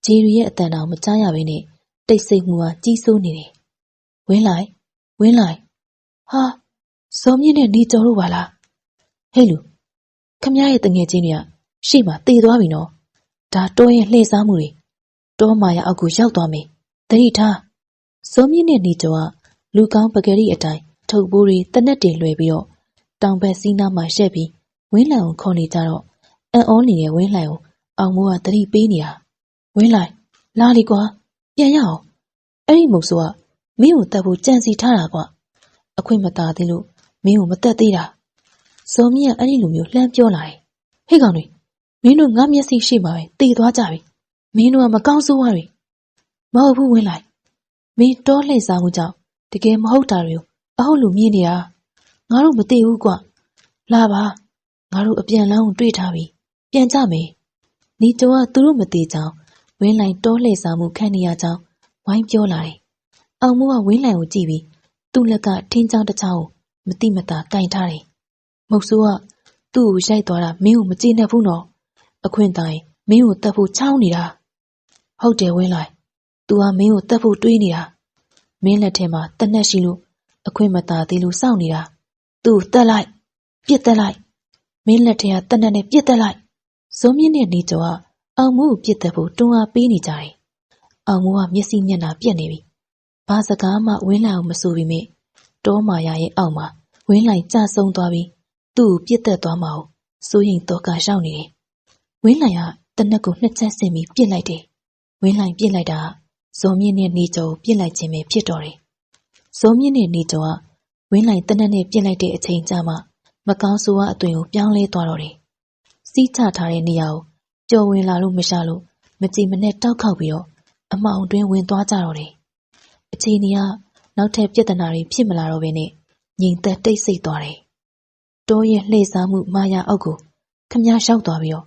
ဂျီရီရဲ့အတန်တောင်မကြားရဘဲနဲ့တိတ်ဆိတ်မှုကကြီးစိုးနေတယ်ဝင်းလိုက်ဟာဇော်မြင့်နဲ့နေကျော်တို့ပါလားဟဲ့လူခမရဲ့တငယ်ချင်းတွေကရှေ့မှာတေသွားပြီနော်ဒါတောရဲ့လှည့်စားမှုတွေတောမာရအောက်ကိုရောက်သွားမယ်သတိထားဇော်မြင့်နဲ့နေကျော်ကလူကောင်းပကရီအတိုင်းထုတ်ပိုးတွေတနက်တွေလွယ်ပြီးတော့တောင်ဘက်စီးနားမှာရှက်ပြီးဝင်းလိုင်ကိုခေါ်နေကြတော့အံ့ဩနေတဲ့ဝင်းလိုင်ကိုအောင်မိုးကသတိပေးနေတာဝင်းလိုင်လာလီကွာပြန်ရအောင်အဲ့ဒီမုတ်ဆိုးကမင်းကိုတတ်ဖို့ကြံစီထားတာကွာအခွင့်မသာသေးလို့မင်းကိုမတတ်သေးတာဇော်မြင့်ကအဲ့ဒီလိုမျိုးလှမ်းပြောလာတယ်ဟေ့ကောင်တွေမင်းတို့ငါမျက်စိရှိမှာပဲတေသွားကြပြီမင်းတို့ကမကောင်းဆိုးဝါးတွေမဟုတ်ဘူးဝင်းလိုက်မင်းတောလှည့်စားမှုကြောင့်တကယ်မဟုတ်တာတွေကိုအဟုတ်လူမြင်နေတာငါတို့မသိဘူးကွလာပါငါတို့အပြန်လန်းကိုတွေ့ထားပြီပြန်ကြမယ်နေကျော်ကသူတို့မသိကြောင်းဝင်းလိုက်တောလှည့်စားမှုခံနေရကြောင်းဝိုင်းပြောလာတယ်အောင်မိုးကဝင်းလိုက်ကိုကြည့်ပြီးသူ့လက်ကထင်းချောင်းတစ်ချောင်းကိုမတိမတာကင်ထားတယ်မုတ်ဆိုးကသူ့ကိုရိုက်သွားတာမင်းကိုမကျေနပ်ဘူးနော်အခွင့်တိုင်းမင်းကိုတတ်ဖို့ချောင်းနေတာဟုတ်တယ်ဝင်းလိုက်သူကမင်းကိုတတ်ဖို့တွေးနေတာမင်းလက်ထဲမှာတနက်ရှိလို့အခွင့်မသာသေးလို့စောင့်နေတာသူ့တက်လိုက်ပြစ်တက်လိုက်မင်းလက်ထဲကတနက်နဲ့ပြစ်တက်လိုက်ဇုံးမြင့်နဲ့နေကျော်ကအောင်မိုးကိုပြစ်တက်ဖို့တွန်းအားပေးနေကြတယ်အောင်မိုးကမျက်စိမျက်နှာပြက်နေပြီဘာစကားမှဝင်းလိုက်အောင်မဆိုပေမဲ့တောမာရရဲ့အောက်မှာဝင်းလိုက်ကျဆုံးသွားပြီးသူ့ကိုပြစ်တက်သွားမှာကိုစိုးရိမ်တော့ကရောက်နေတယ်ဝင်းလိုက်ကတနက်ကို2 ချက်ဆင်ပြီးပြစ်လိုက်တယ်ဝင်းလိုက်ပြစ်လိုက်တာဇော်မြင့်နဲ့နေကျော်ကိုပြစ်လိုက်ခြင်းပဲဖြစ်တော့တယ်ဇော်မြင့်နဲ့နေကျော်ကဝင်းလိုက်တနက်နဲ့ပြစ်လိုက်တဲ့အချိန်ကြာမှမကောင်းဆိုးဝါးအသွင်ကိုပြောင်းလဲသွားတော့တယ်စီးချထားတဲ့နေရာကိုကြော်ဝင်လာလို့မရလို့မကြည်မနဲ့တောက်ခောက်ပြီးတော့အမှောင်တွင်းဝင်သွားကြတော့တယ်အချိန်ကြီးကနောက်ထပ်ပြဿနာတွေဖြစ်မလာတော့ဘဲနဲ့ငြိမ်သက်တိတ်ဆိတ်သွားတယ်တောရဲ့လှည့်စားမှုမာယာအောက်ကိုခမည်းရောက်သွားပြီးတော့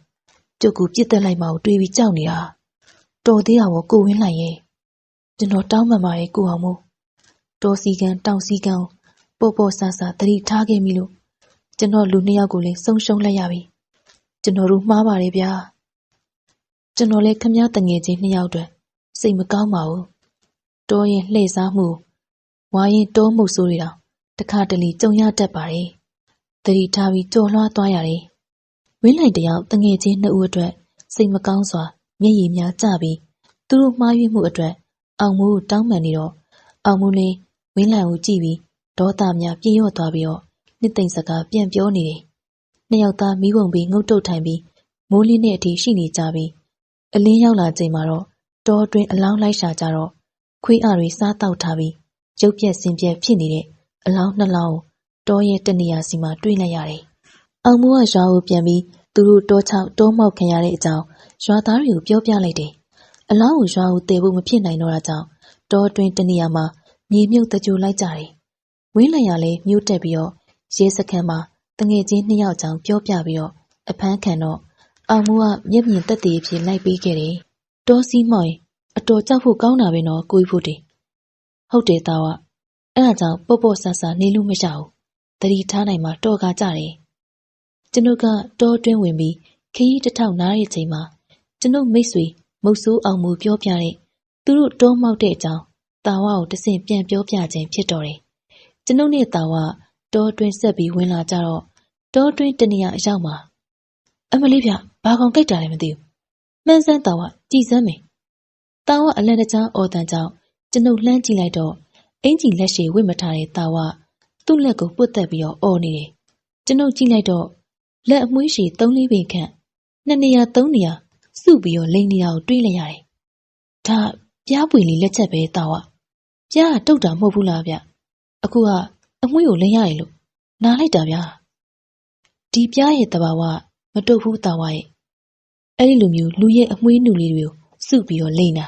ကျုပ်ကိုပြစ်တက်လိုက်မှကိုတွေးပြီးကြောက်နေတာတော်သေးတာကိုကိုဝင်းလိုက်ရဲ့ကျွန်တော်တောင်းပန်ပါရဲ့ကိုအောင်မိုး တော်စီကန်တောင်စီကန်ကိုပေါ့ဆာဆာသတိထားခဲ့မိလို့ကျွန်တော်လူနှစ်ယောက်ကိုလည်းဆုံးရှုံးလိုက်ရပြီကျွန်တော်တို့မှားပါတယ်ဗျာကျွန်တော်လည်းခမည်းတငယ်ချင်းနှစ်ယောက်အတွက်စိတ်မကောင်းပါဘူးတောရင်လှည့်စားမှုဝါရင်တောမှုဆိုးတွေတော့တခါတလေကြုံရတတ်ပါတယ်သတိထားပြီးကြော်လွှားသွားရတယ်ဝင်းလိုက်တယောက်တငယ်ချင်းနှစ်ဦးအတွက်စိတ်မကောင်းစွာမျက်ရည်များကျပြီးသူတို့မှားယွင်းမှုအတွက်အောင်မိုးကိုတောင်းပန်နေတော့အောင်မိုးလည်းဝင်းလိုက်ကိုကြည့်ပြီးဒေါသများပြင်းရော့သွားပြီးတော့နှစ်သိမ့်စကားပြန်ပြောနေတယ်နှစ်ယောက်သားမိဘုံပြီးငုတ်တုတ်ထိုင်ပြီးမိုးလင်းတဲ့အထိရှိနေကြပြီးအလင်းရောက်လာချိန်မှာတော့တောအတွင်းအလောင်းလိုက်ရှာကြတော့ခွေးအတွေစားတောက်ထားပြီးရုပ်ပြက်စင်ပြက်ဖြစ်နေတဲ့အလောင်းနှစ်လောင်းကိုတောရဲ့တနေရာစီမှာတွေ့လိုက်ရတယ်အောင်မိုးကရွာကိုပြန်ပြီးသူတို့တောချောက်တောမောက်ခံရတဲ့အကြောင်းရွာသားတွေကိုပြောပြလိုက်တယ်အလောင်းကိုရွာကိုတည်ဖို့မဖြစ်နိုင်တော့တာကြောင့်တောအတွင်းတနေရာမှာမြေမြုပ်တကြိုလိုက်ကြတယ်ဝင်းလိုက်ရလဲမြို့တက်ပြီးတော့ရဲစခန်းမှာတငယ်ချင်းနှစ်ယောက်ကြောင့်ပြောပြပြီးတော့အဖမ်းခံတော့အောင်မိုးကမျက်မြင်သက်သေအဖြစ်လိုက်ပေးခဲ့တယ်တောစီးမောင်အတော်ကြောက်ဖို့ကောင်းတာပဲနော်ကိုကြီးဖို့တည်းဟုတ်တယ်သားကအဲ့ဒါကြောင့်ပေါ့ပေါ့ဆာဆာနေလို့မရဘူးသတိထားနိုင်မှတော်ကားကြတယ်ကျွန်ုပ်ကတောအတွင်းဝင်ပြီးခရီးတစ်ထောက်နားတဲ့ချိန်မှာကျွန်ုပ်မိတ်ဆွေမုတ်ဆိုးအောင်မိုးပြောပြတဲ့သူတို့တောမောက်တဲ့အကြောင်းတာဝါကိုတဆင့်ပြန်ပြောပြခြင်းဖြစ်တော်တယ်ကျွန်ုပ်နဲ့တာဝါတောအတွင်းဆက်ပြီးဝင်လာကြတော့တောအတွင်းတနေရာအရောက်မှာအမလေးဗျဘာကောင်ကြိုက်တာလဲမသိဘူးမှန်းစမ်းတာဝါကြည်စမ်းမယ်တာဝါအလန့်တကြားအော်တန်ကြောင့်ကျွန်ုပ်လှမ်းကြည့်လိုက်တော့အင်ကြီးလက်ရှိဝစ်မထားတဲ့တာဝါသူ့လက်ကိုပုတ်တက်ပြီးတော့အော်နေတယ်ကျွန်ုပ်ကြည့်လိုက်တော့လက်အမွှေးရှည်3-4ပင်ခန့်2နေရာ3နေရာစုပြီးတော့လိန်နေရာကိုတွေးလိုက်ရတယ်ဒါပြားပွေလီလက်ချက်ပဲတာဝါပြားကတုတ်တာမဟုတ်ဘူးလားဗျအခုကအမွှေးကိုလိန်ရတယ်လို့နားလိုက်တာဗျာဒီပြားရဲ့တဘာဝမတုတ်ဘူးတာဝါရဲ့အဲ့ဒီလိုမျိုးလူရဲ့အမွှေးနုလေးတွေကိုစုပြီးတော့လိန်တာ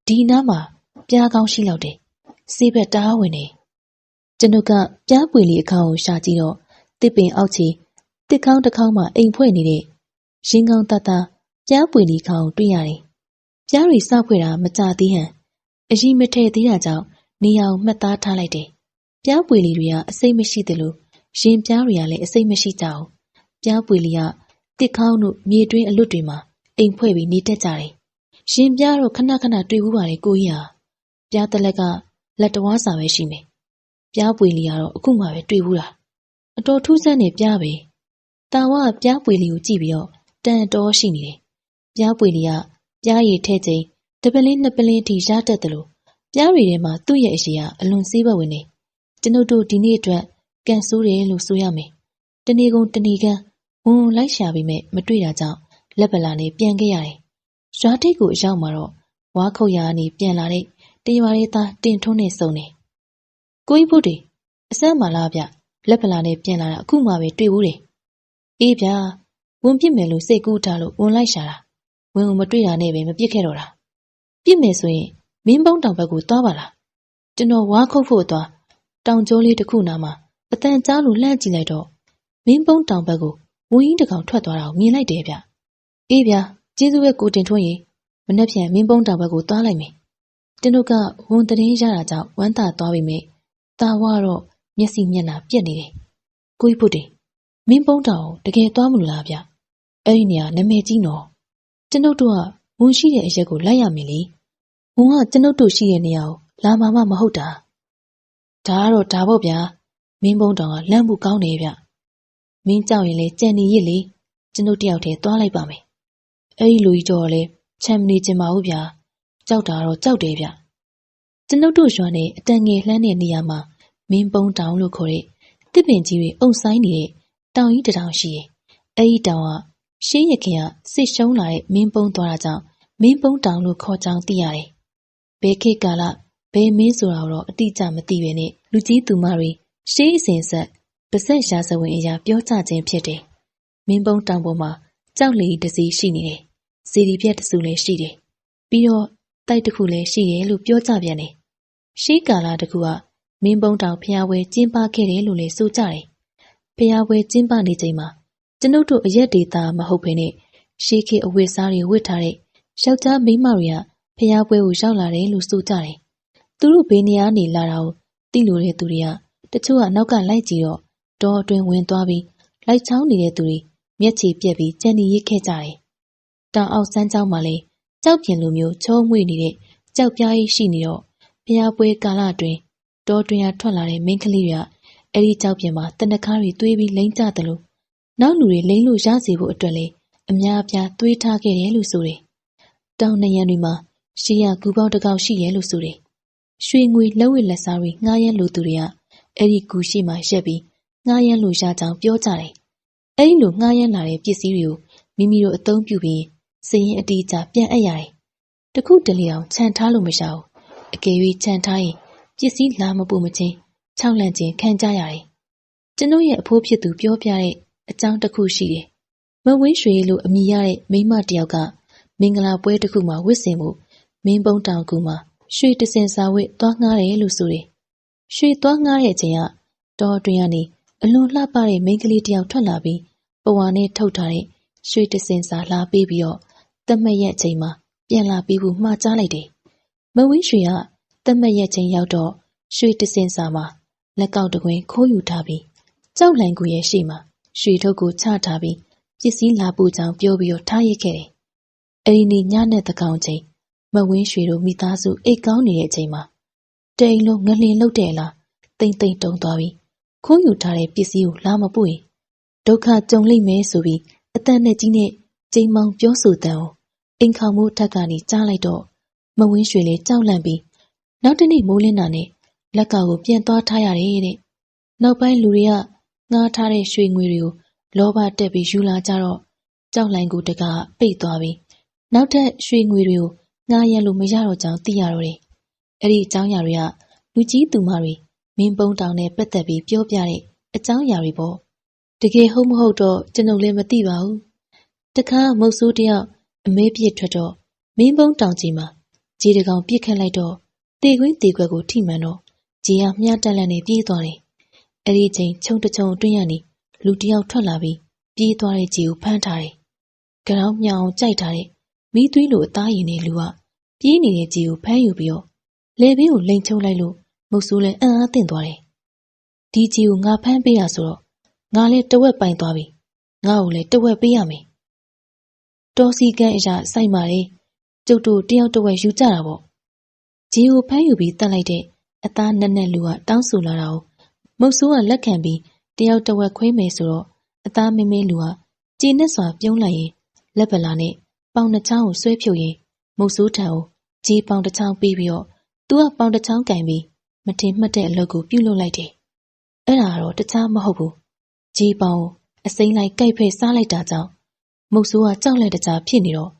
ဒီနားမှာပြားကောင်းရှိလောက်တယ်ဆေးဘက်တားဝင်နေကျွန်ုပ်ကပြားပွေလီအခါကိုရှာကြည့်တော့တစ်ပင်အောက်ချီတစ်ခေါင်းတစ်ခေါင်းမှာအိမ်ဖွဲ့နေတဲ့ရင်ကောင်းတတပြားပွေလီခေါင်းကိုတွေ့ရတယ်ပြားတွေစဖွဲ့တာမကြသေးဟန်အရင်မထည့်သေးတာကြောင့်နေရာကိုမှတ်သားထားလိုက်တယ်ပြားပွေလီတွေကအစိမ့်မရှိသလိုရင်ပြားတွေကလည်းအစိမ့်မရှိကြဘူးပြားပွေလီကတစ်ခေါင်းတို့မြေတွင်းအလွတ်တွေမှာအိမ်ဖွဲ့ပြီးနေတတ်ကြတယ်ရင်ပြားတော့ခဏခဏတွေ့ဘူးပါလေကိုကြီးဟာပြားတလက်ကလက်တဝါးစာပဲရှိမယ်ပြားပွေလီကတော့အခုမှပဲတွေ့ဘူးလားအတော်ထူးဆန်းနေပြားပဲတာဝါပြားပွေလီကိုကြည့်ပြီးတော့တန်တော်ရှိနေတယ်ပြားပွေလီကပြားရည်ထဲချိန်တပလင်းနှစ်ပလင်းထိရတတ်တယ်လို့ပြားရည်ထဲမှာသူ့ရဲ့အရှိကအလွန်စေးဘက်ဝင်နေကျွန်ုပ်တို့ဒီနေ့အတွက်ကန်ဆိုးတယ်လို့ဆိုရမယ်တနေ့ကုန်တနေ့ကန်ဝန်လိုက်ရှာပြီးမဲ့မတွေ့တာကြောင့်လက်ပလာနဲ့ပြန်ခဲ့ရတယ်ရွာထိပ်ကိုအရောက်မှာတော့ဝါခုတ်ရာကနေပြန်လာတဲ့တရွာလေးသားတင်ထုံးနဲ့စုံနေကိုကြီးဖို့တည်းအစမ်းမလားဗျလက်ပလာနဲ့ပြန်လာတာအခုမှပဲတွေ့ဘူးတယ်အေးဗျာဝန်ပြစ်မယ်လို့စိတ်ကူးထားလို့ဝန်လိုက်ရှာတာဝန်ကိုမတွေ့တာနဲ့ပဲမပြစ်ခဲ့တော့တာပြစ်မယ်ဆိုရင်မင်းပေါင်းတောင်ဘက်ကိုသွားပါလားကျွန်တော်ဝါခုတ်ဖို့သွားတောင်ကျောလေးတစ်ခုနားမှာအတန်ကြားလို့လှမ်းကြည့်လိုက်တော့မင်းပေါင်းတောင်ဘက်ကိုဝင်းကြီးတစ်ကောင်ထွက်သွားတာကိုမြင်လိုက်တယ်ဗျအေးဗျာကျေးဇူးပဲကိုတင်ထွန်းရေမနှက်ဖြန်မင်းပေါင်းတောင်ဘက်ကိုသွားလိုက်မယ်ကျွန်တော်ကဝန်တရင်ရတာကြောင့်ဝမ်းသာသွားပြီမေတာဝါတော့မျက်စိမျက်နှာပြက်နေတယ်ကိုကြီးဖို့တည်းမင်းပေါင်းတောင်တကယ်သွားမလို့လားဗျအဲ့ဒီနေရာနာမည်ကြီးနော်ကျွန်ုပ်တို့ကဝန်ရှိတဲ့အရက်ကိုလိုက်ရမယ်လေဝန်ကကျွန်ုပ်တို့ရှိတဲ့နေရာကိုလာမှာမဟုတ်တာဒါကတော့ဒါပေါ့ဗျာမင်းပေါင်းတောင်ကလမ်းမှုကောင်းတယ်ဗျမင်းကြောက်ရင်လေကြံနေရစ်လေကျွန်ုပ်တယောက်တည်းသွားလိုက်ပါမယ်အဲ့ဒီလူကြီးကြော်လေချမ်းမနေချင်ပါဘူးဗျာကြောက်တာတော့ကြောက်တယ်ဗျကျွန်ုပ်တို့ရွာနဲ့အတန်ငယ်လှမ်းတဲ့နေရာမှာမင်းပုံးတောင်လို့ခေါ်တဲ့တစ်ပင်ကြီးတွေအုံဆိုင်နေတဲ့တောင်ကြီးတစ်တောင်ရှိတယ်အဲ့ဒီတောင်ကရှေးရခင်ကစစ်ရှုံးလာတဲ့မင်းပုံးသွားတာကြောင့်မင်းပုံးတောင်လို့ခေါ်ကြောင်းသိရတယ်ဘယ်ခေတ်ကာလဘယ်မင်းဆိုတာတော့အတိအကျမသိပဲနဲ့လူကြီးသူမတွေရှေးအစဉ်ဆက်ပါဆက်ရာဇဝင်အရာပြောကြခြင်းဖြစ်တယ်မင်းပုံးတောင်ပေါ်မှာကြောက်လီတစီရှိနေတယ်စီဒီပြက်တစုလည်းရှိတယ်ပြီးတော့တိုက်တစ်ခုလည်းရှိတယ်လို့ပြောကြပြန်တယ်ရှေးကာလတစ်ခုကမင်းပုံးတောင်ဖျားဝဲကျင်းပခဲ့တယ်လို့လည်းဆိုကြတယ်ဖျားဝဲကျင်းပနေချိန်မှာကျွန်ုပ်တို့အရက်ဒေတာမဟုတ်ဘဲနဲ့ရှေးခေတ်အဝတ်စားတွေဝတ်ထားတဲ့ယောက်ျားမိန်းမတွေကဖျားပွဲကိုရောက်လာတယ်လို့ဆိုကြတယ်သူတို့ဘေးနေရာနေလာတာကို တိလိုတဲ့သူတွေကတချို့ကနောက်ကလိုက်ကြည့်တော့တောအတွင်းဝင်သွားပြီးလိုက်ချောင်းနေတဲ့သူတွေမျက်ခြေပြက်ပြီးကြံနေရစ်ခဲ့ကြတယ်။တောင်အောက်စမ်းချောင်းမှာလည်းကြောက်ပြင်လိုမျိုးချုံးမွေ့နေတဲ့ကြောက်ပြားကြီးရှိနေတော့ဖျားပွဲကာလအတွင်းတောတွင်ရထွက်လာတဲ့မိန်းကလေးတွေကအဲ့ဒီကြောက်ပြင်မှာတနခါးတွေသွေးပြီးလိမ့်ကြတယ်လို့နောက်လူတွေလိမ့်လို့ရစေဖို့အတွက်လည်းအများအပြားသွေးထားခဲ့တယ်လို့ဆိုတယ်။တောင်နရံတွေမှာရှေးရကူပေါင်းတစ်ကောက်ရှိရဲလို့ဆိုတယ်။ရွှေငွေလက်ဝတ်လက်စားတွေငှားရမ်းလိုသူတွေကအဲ့ဒီကူရှိမှရက်ပြီးငှားရမ်းလို့ရကြောင်းပြောကြတယ်။အဲ့ဒီလိုငှားရမ်းလာတဲ့ပစ္စည်းတွေကိုမိမိတို့အသုံးပြုပြီးစည်ရင်အတီးကြပြန်အပ်ရတယ်။တခုတလေအောင်ခြံထားလို့မရဘူး။အကယ်၍ခြံထားရင်ပစ္စည်းလာမပူမချင်းခြောက်လန့်ခြင်းခံကြရတယ်။ကျွန်ုပ်ရဲ့အဖိုးဖြစ်သူပြောပြတဲ့အကြောင်းတစ်ခုရှိတယ်။မဝင်းရွှေလို့အမည်ရတဲ့မိန်းမတစ်ယောက်ကမင်္ဂလာပွဲတစ်ခုမှာဝတ်ဆင်မှုမင်းပုံးတောင်ကူမှာရွှေတစင်စာဝတ်သွားငှားတယ်လို့ဆိုတယ်။ရွှေသွားငှားတဲ့အချိန်ကတောအတွင်းကနေအလွန်လှပတဲ့မိန်းကလေးတစ်ယောက်ထွက်လာပြီးပဝါနဲ့ထုတ်ထားတဲ့ရွှေတစင်စာလာပေးပြီးတော့တတ်မှတ်ရက်ချိန်မှာပြန်လာပြီးဖို့မှားကြားလိုက်တယ်။မဝင်းရွှေကတတ်မှတ်ရက်ချိန်ရောက်တော့ရွှေတစင်စာမှာလက်ကောက်တကွင်းခိုးယူထားပြီးကြောက်လန့်ကူရဲ့ရှေ့မှာရွှေထုတ်ကိုချထားပြီးပစ္စည်းလာပို့ကြောင်းပြောပြီးတော့ထားရခဲ့တယ်။အဲဒီနေ့ညနေသန်းခေါင်ချိန်မဝင်းရွှေတို့မိသားစုအိတ်ကောင်းနေတဲ့အချိန်မှာတိမ်လုံးငလင်လုတ်တယ်လားတိမ်တိမ်တုံသွားပြီးခိုးယူထားတဲ့ပစ္စည်းကိုလာမပို့ရင်ဒုက္ခကြုံလိမ့်မယ်ဆိုပြီးအတန်နဲ့ကြီးနဲ့ကြိမ်မောင်ပြောဆိုတဲ့အိမ်ခေါင်မှုထက်ကနေကြားလိုက်တော့မဝင်းရွှေလေးကြောက်လန့်ပြီးနောက်တနေ့မိုးလင်းတာနဲ့လက်ကောက်ကိုပြန်သွားထားရတယ်တဲ့။နောက်ပိုင်းလူတွေကငှားထားတဲ့ရွှေငွေတွေကိုလောဘတက်ပြီးယူလာကြတော့ကြောက်လိုင်ကိုတကပိတ်သွားပြီးနောက်ထပ်ရွှေငွေတွေကိုငှားရလို့မရတော့ကြောင်းသိရတော့တယ်။အဲ့ဒီအကြောင်းအရာတွေကလူကြီးသူမတွေမင်းပုံးတောင်နဲ့ပတ်သက်ပြီးပြောပြတဲ့အကြောင်းအရာတွေပေါ့။တကယ်ဟုတ်မဟုတ်တော့ကျွန်ုပ်လည်းမသိပါဘူး။တခါမုတ်ဆိုးတယောက်အမဲပြစ်ထွက်တော့မင်းပုံးတောင်ကြီးမှာခြေတကောင်ပြစ်ခတ်လိုက်တော့တေခွင်းတေခွက်ကိုထိမှန်တော့ခြေကမြားတက်လန့်နေပြေးသွားတယ်။အဲ့ဒီချိန်ခြုံတချုံအတွင်းရနေလူတယောက်ထွက်လာပြီးပြေးသွားတဲ့ခြေကိုဖမ်းထားတယ်။ကြောင်မြောင်ကြိုက်ထားတဲ့မိသွေးလိုအသားရည်နဲ့လူကပြေးနေတဲ့ခြေကိုဖမ်းယူပြီးတော့လေဘေးကိုလိန်ချုံလိုက်လို့မုတ်ဆိုးလည်းအံ့အားသင့်သွားတယ်။ဒီခြေကိုငါဖမ်းပေးရဆိုတော့ငါလည်းတဝက်ပိုင်သွားပြီ။ငါ့ကိုလည်းတဝက်ပေးရမယ်။တော်စီကန်းအရာစိုက်မာတယ်။ကျုပ်တို့တယောက်တဝက်ယူကြတာပေါ့။ခြေကိုဖမ်းယူပြီးတတ်လိုက်တဲ့အသားနက်နက်လူကတောင်းဆိုလာတာကိုမုတ်ဆိုးကလက်ခံပြီးတယောက်တဝက်ခွဲမယ်ဆိုတော့အသားမင်းမင်းလူကကြည်နဲ့စွာပြုံးလိုက်ရင်လက်ပလာနဲ့ပေါင်တစ်ချောင်းကိုဆွဲဖြုတ်ရင်မုတ်ဆိုးထံကိုခြေပေါင်တစ်ချောင်းပေးပြီးတော့သူကပေါင်တစ်ချောင်းကင်ပြီးမထင်မှတ်တဲ့အလုပ်ကိုပြုလုပ်လိုက်တယ်။အဲ့ဒါတော့တခြားမဟုတ်ဘူး။ခြေပေါင်ကိုအစိမ်းလိုက်ကြိုက်ဖဲ့စားလိုက်တာကြောင့်မုတ်ဆိုးကကြောက်လက်တကြားဖြစ်နေတော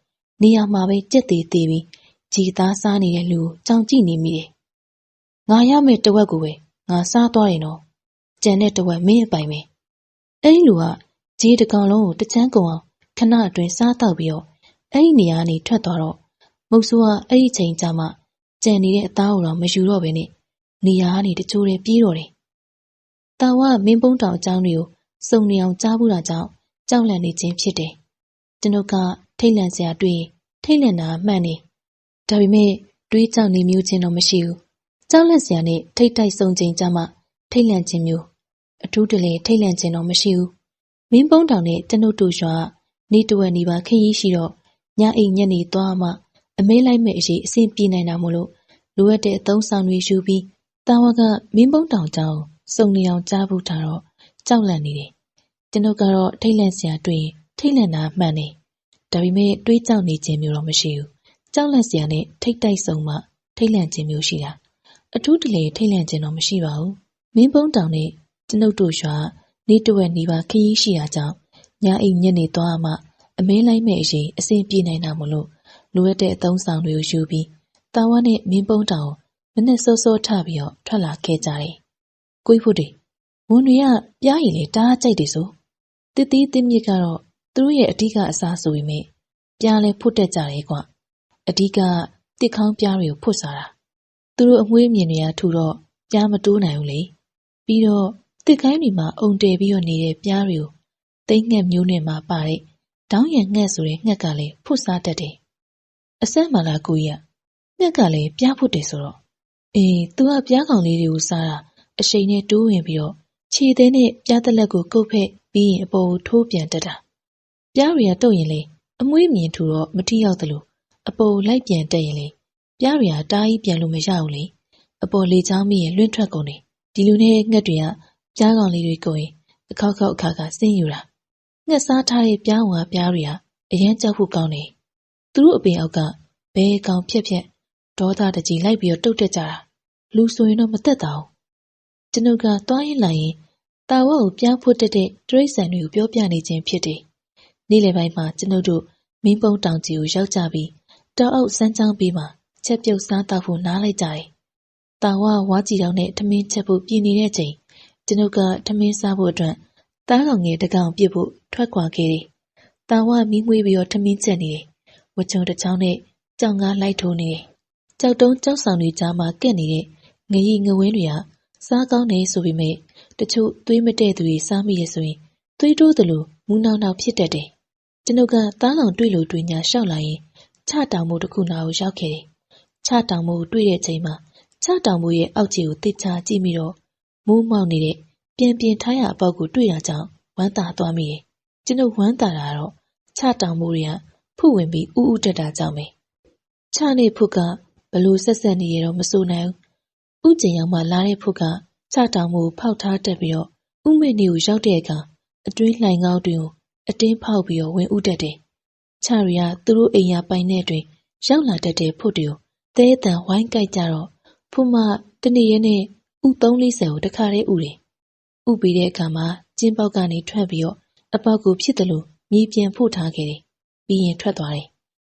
့နေရာမှာပဲကြက်သေးသေးပြီးခြေသားစားနေတဲ့လူကိုကြောင်ကြည့်နေမိတယ်။ငါရမယ့်တဝက်ကိုပဲငါစားသွားတယ်နော်။ကြံတဲ့တဝက်မင်းအပိုင်ပဲ။အဲ့ဒီလူကခြေတကောင်လုံးကိုတချမ်းကုန်အောင်ခဏအတွင်းစားတောက်ပြီးတော့အဲ့ဒီနေရာကနေထွက်သွားတော့မုတ်ဆိုးကအဲ့ဒီချိန်ကျမှကြံနေတဲ့အသားကိုတော့မယူတော့ဘဲနဲ့နေရာကနေတချိုးတည်းပြေးတော့တယ်။တာဝကမင်းပုံးတောင်အကြောင်းတွေကိုစုံနေအောင်ကြားဘူးတာကြောင့်ကြောက်လန့်နေခြင်းဖြစ်တယ်။ကျွန်ုပ်ကထိတ်လန့်စရာတွေ့ရင်ထိတ်လန့်တာမှန်နေ။ဒါပေမဲ့တွေးကြောက်နေမျိုးချင်းတော့မရှိဘူး။ကြောက်လန့်စရာနဲ့ထိတ်တိုက်ဆုံခြင်းကြမှထိတ်လန့်ခြင်းမျိုးအထူးတလေထိတ်လန့်ခြင်းတော့မရှိဘူး။မင်းပုံးတောင်နဲ့ကျွန်ုပ်တို့ရွာနေတဝက်နေပါခရီးရှိတော့ညအိမ်ညနေသွားမှအမဲလိုက်မဲ့အရေးအဆင်ပြေနိုင်တာမို့လို့လိုအပ်တဲ့အသုံးဆောင်တွေယူပြီးတာဝကမင်းပုံးတောင်ကြောင်းစုံနေအောင်ကြားဘူးထားတော့ကြောက်လန့်နေတယ်။ကျွန်ုပ်ကတော့ထိတ်လန့်စရာတွေ့ရင်ထိတ်လန့်တာမှန်တယ်။ဒါပေမဲ့တွေးကြောက်နေခြင်းမျိုးတော့မရှိဘူး။ကြောက်လန့်စရာနဲ့ထိတ်တိုက်ဆုံမှထိတ်လန့်ခြင်းမျိုးရှိတာ။အထူးတလေထိတ်လန့်ခြင်းတော့မရှိပါဘူး။မင်းပုံးတောင်နဲ့ကျွန်ုပ်တို့ရွာနေတဝက်နေပါခရီးရှိတာကြောင့်ညအိမ်ညနေသွားမှအမဲလိုက်မဲ့အရေးအဆင်ပြေနိုင်တာမို့လို့လိုအပ်တဲ့အသုံးဆောင်တွေကိုယူပြီးတာဝနဲ့မင်းပုံးတောင်မနဲ့စောစောထပြီးတော့ထွက်လာခဲ့ကြတယ်။ကိုကြီးဖို့တွေဝန်တွေကပြားရည်လေတားကြိုက်တယ်ဆိုတည်တည်တင်းမြစ်ကတော့သူတို့ရဲ့အဓိကအစားဆိုပေမဲ့ပြားလဲဖွတ်တက်ကြတယ်ကွ။အဓိကတစ်ခေါင်းပြားတွေကိုဖွတ်စားတာ။သူတို့အမွှေးမြင်တွေကထူတော့ပြားမတိုးနိုင်ဘူးလေ။ပြီးတော့တစ်ခိုင်းတွေမှာအုံတယ်ပြီးတော့နေတဲ့ပြားတွေကိုသိမ့်ငှက်မျိုးနဲ့မှပါတဲ့ဒေါင်းရံငှက်ဆိုတဲ့ငှက်ကလည်းဖွတ်စားတတ်တယ်။အဆက်မှလာကိုကြီးကငှက်ကလည်းပြားဖွတ်တယ်ဆိုတော့ သူကပြားကောင်လေးတွေကိုစားတာအရှိန်နဲ့တိုးဝင်ပြီးတော့ခြေသေးနဲ့ပြားသက်လက်ကိုကုတ်ဖက်ပြီးရင်အပေါ်ကိုထိုးပြန်တက်တာပြားတွေကတုတ်ရင်လေအမွှေးမြင်ထူတော့မထိရောက်သလိုအပေါ်ကိုလိုက်ပြန်တက်ရင်လေပြားတွေကတားကြီးပြန်လို့မရဘူးလေအပေါ်လေချောင်းမိရင်လွင့်ထွက်ကုန်တယ်ဒီလူနဲ့ငှက်တွေကပြားကောင်လေးတွေကိုရင်အခောက်ခောက်အခါခါဆင်းယူတာငှက်စားထားတဲ့ပြားဝါပြားတွေကအရန်ကြောက်ဖို့ကောင်းတယ်သူတို့အပင်အောက်ကဘဲကောင်ဖြက်ဖြက်ဒေါသတကြီးလိုက်ပြီးတော့တုတ်တက်ကြတာလူဆိုရင်တော့မသက်သာဘူးကျွန်ုပ်ကသွားရင်လာရင်တာဝါကိုပြားဖွတ်တက်တဲ့တရိတ်ဆန်တွေကိုပြောပြနေခြင်းဖြစ်တယ်နေ့လယ်ပိုင်းမှာကျွန်ုပ်တို့မင်းပုံးတောင်ကြီးကိုရောက်ကြပြီးတောင်အောက်စမ်းချောင်းပေးမှာချက်ပြုတ်စားတောက်ဖို့နားလိုက်ကြတယ်တာဝါဝါကြီးတောင်နဲ့ထမင်းချက်ဖို့ပြင်နေတဲ့ချိန်ကျွန်ုပ်ကထမင်းစားဖို့အတွက်တားကောင်ငယ်တကောင်ပြစ်ဖို့ထွက်ခွာခဲ့တယ်တာဝါမီးမွေးပြီးတော့ထမင်းချက်နေတယ်ဝချုံတစ်ချောင်းနဲ့ကြောင်ကားလိုက်ထိုးနေတယ်ကြောက်တုံးကြောက်ဆောင်တွေကြားမှာကက်နေတဲ့ငရီငဝင်းတွေကစားကောင်းနေဆိုပေမဲ့တချို့သွေးမတဲ့သူတွေစားမိရဆိုရင်သွေးတိုးသလိုမူနောက်နောက်ဖြစ်တတ်တယ်ကျွန်ုပ်ကသားကောင်တွေ့လို့တွေ့ညာရှောက်လာရင်ချတောင်မိုးတစ်ခုနာကိုရောက်ခဲ့တယ်ချတောင်မိုးကိုတွေ့တဲ့ချိန်မှာချတောင်မိုးရဲ့အောက်ခြေကိုတိချာကြည့်မိတော့မိုးမောက်နေတဲ့ပြန်ပြင်ထားရအပေါက်ကိုတွေ့တာကြောင့်ဝမ်းသာသွားမိတယ်ကျွန်ုပ်ဝမ်းသာတာတော့ချတောင်မိုးတွေကဖုဝင်ပြီးဥဥတက်တာကြောင့်ပဲချနဲ့ဖုကဘလို့ဆက်ဆက်နေရတော့မစိုးနိုင်ဘူးဥကျင်ရောက်မှလာတဲ့ဖုကချတောင်မိုးဖောက်ထားတက်ပြီးတော့ဥမဲ့နေကိုရောက်တဲ့အခါအတွင်းလှိုင်ကောင်းတွင်ကိုအတင်းဖောက်ပြီးတော့ဝင်ဥတက်တယ်ချရီကသူတို့အိမ်ယာပိုင်တဲ့တွင်ရောက်လာတတ်တဲ့ဖုတွေကိုသဲတန်ဝိုင်းကြိုက်ကြတော့ဖုမတနေ့ရက်နဲ့ဥ3-40ကိုတခါတည်းဥတယ်ဥပြီးတဲ့အခါမှာကျင်းပေါက်ကနေထွက်ပြီးတော့အပေါက်ကိုဖြစ်တယ်လို့မြေပြန်ဖို့ထားခဲ့တယ်ပြီးရင်ထွက်သွားတယ်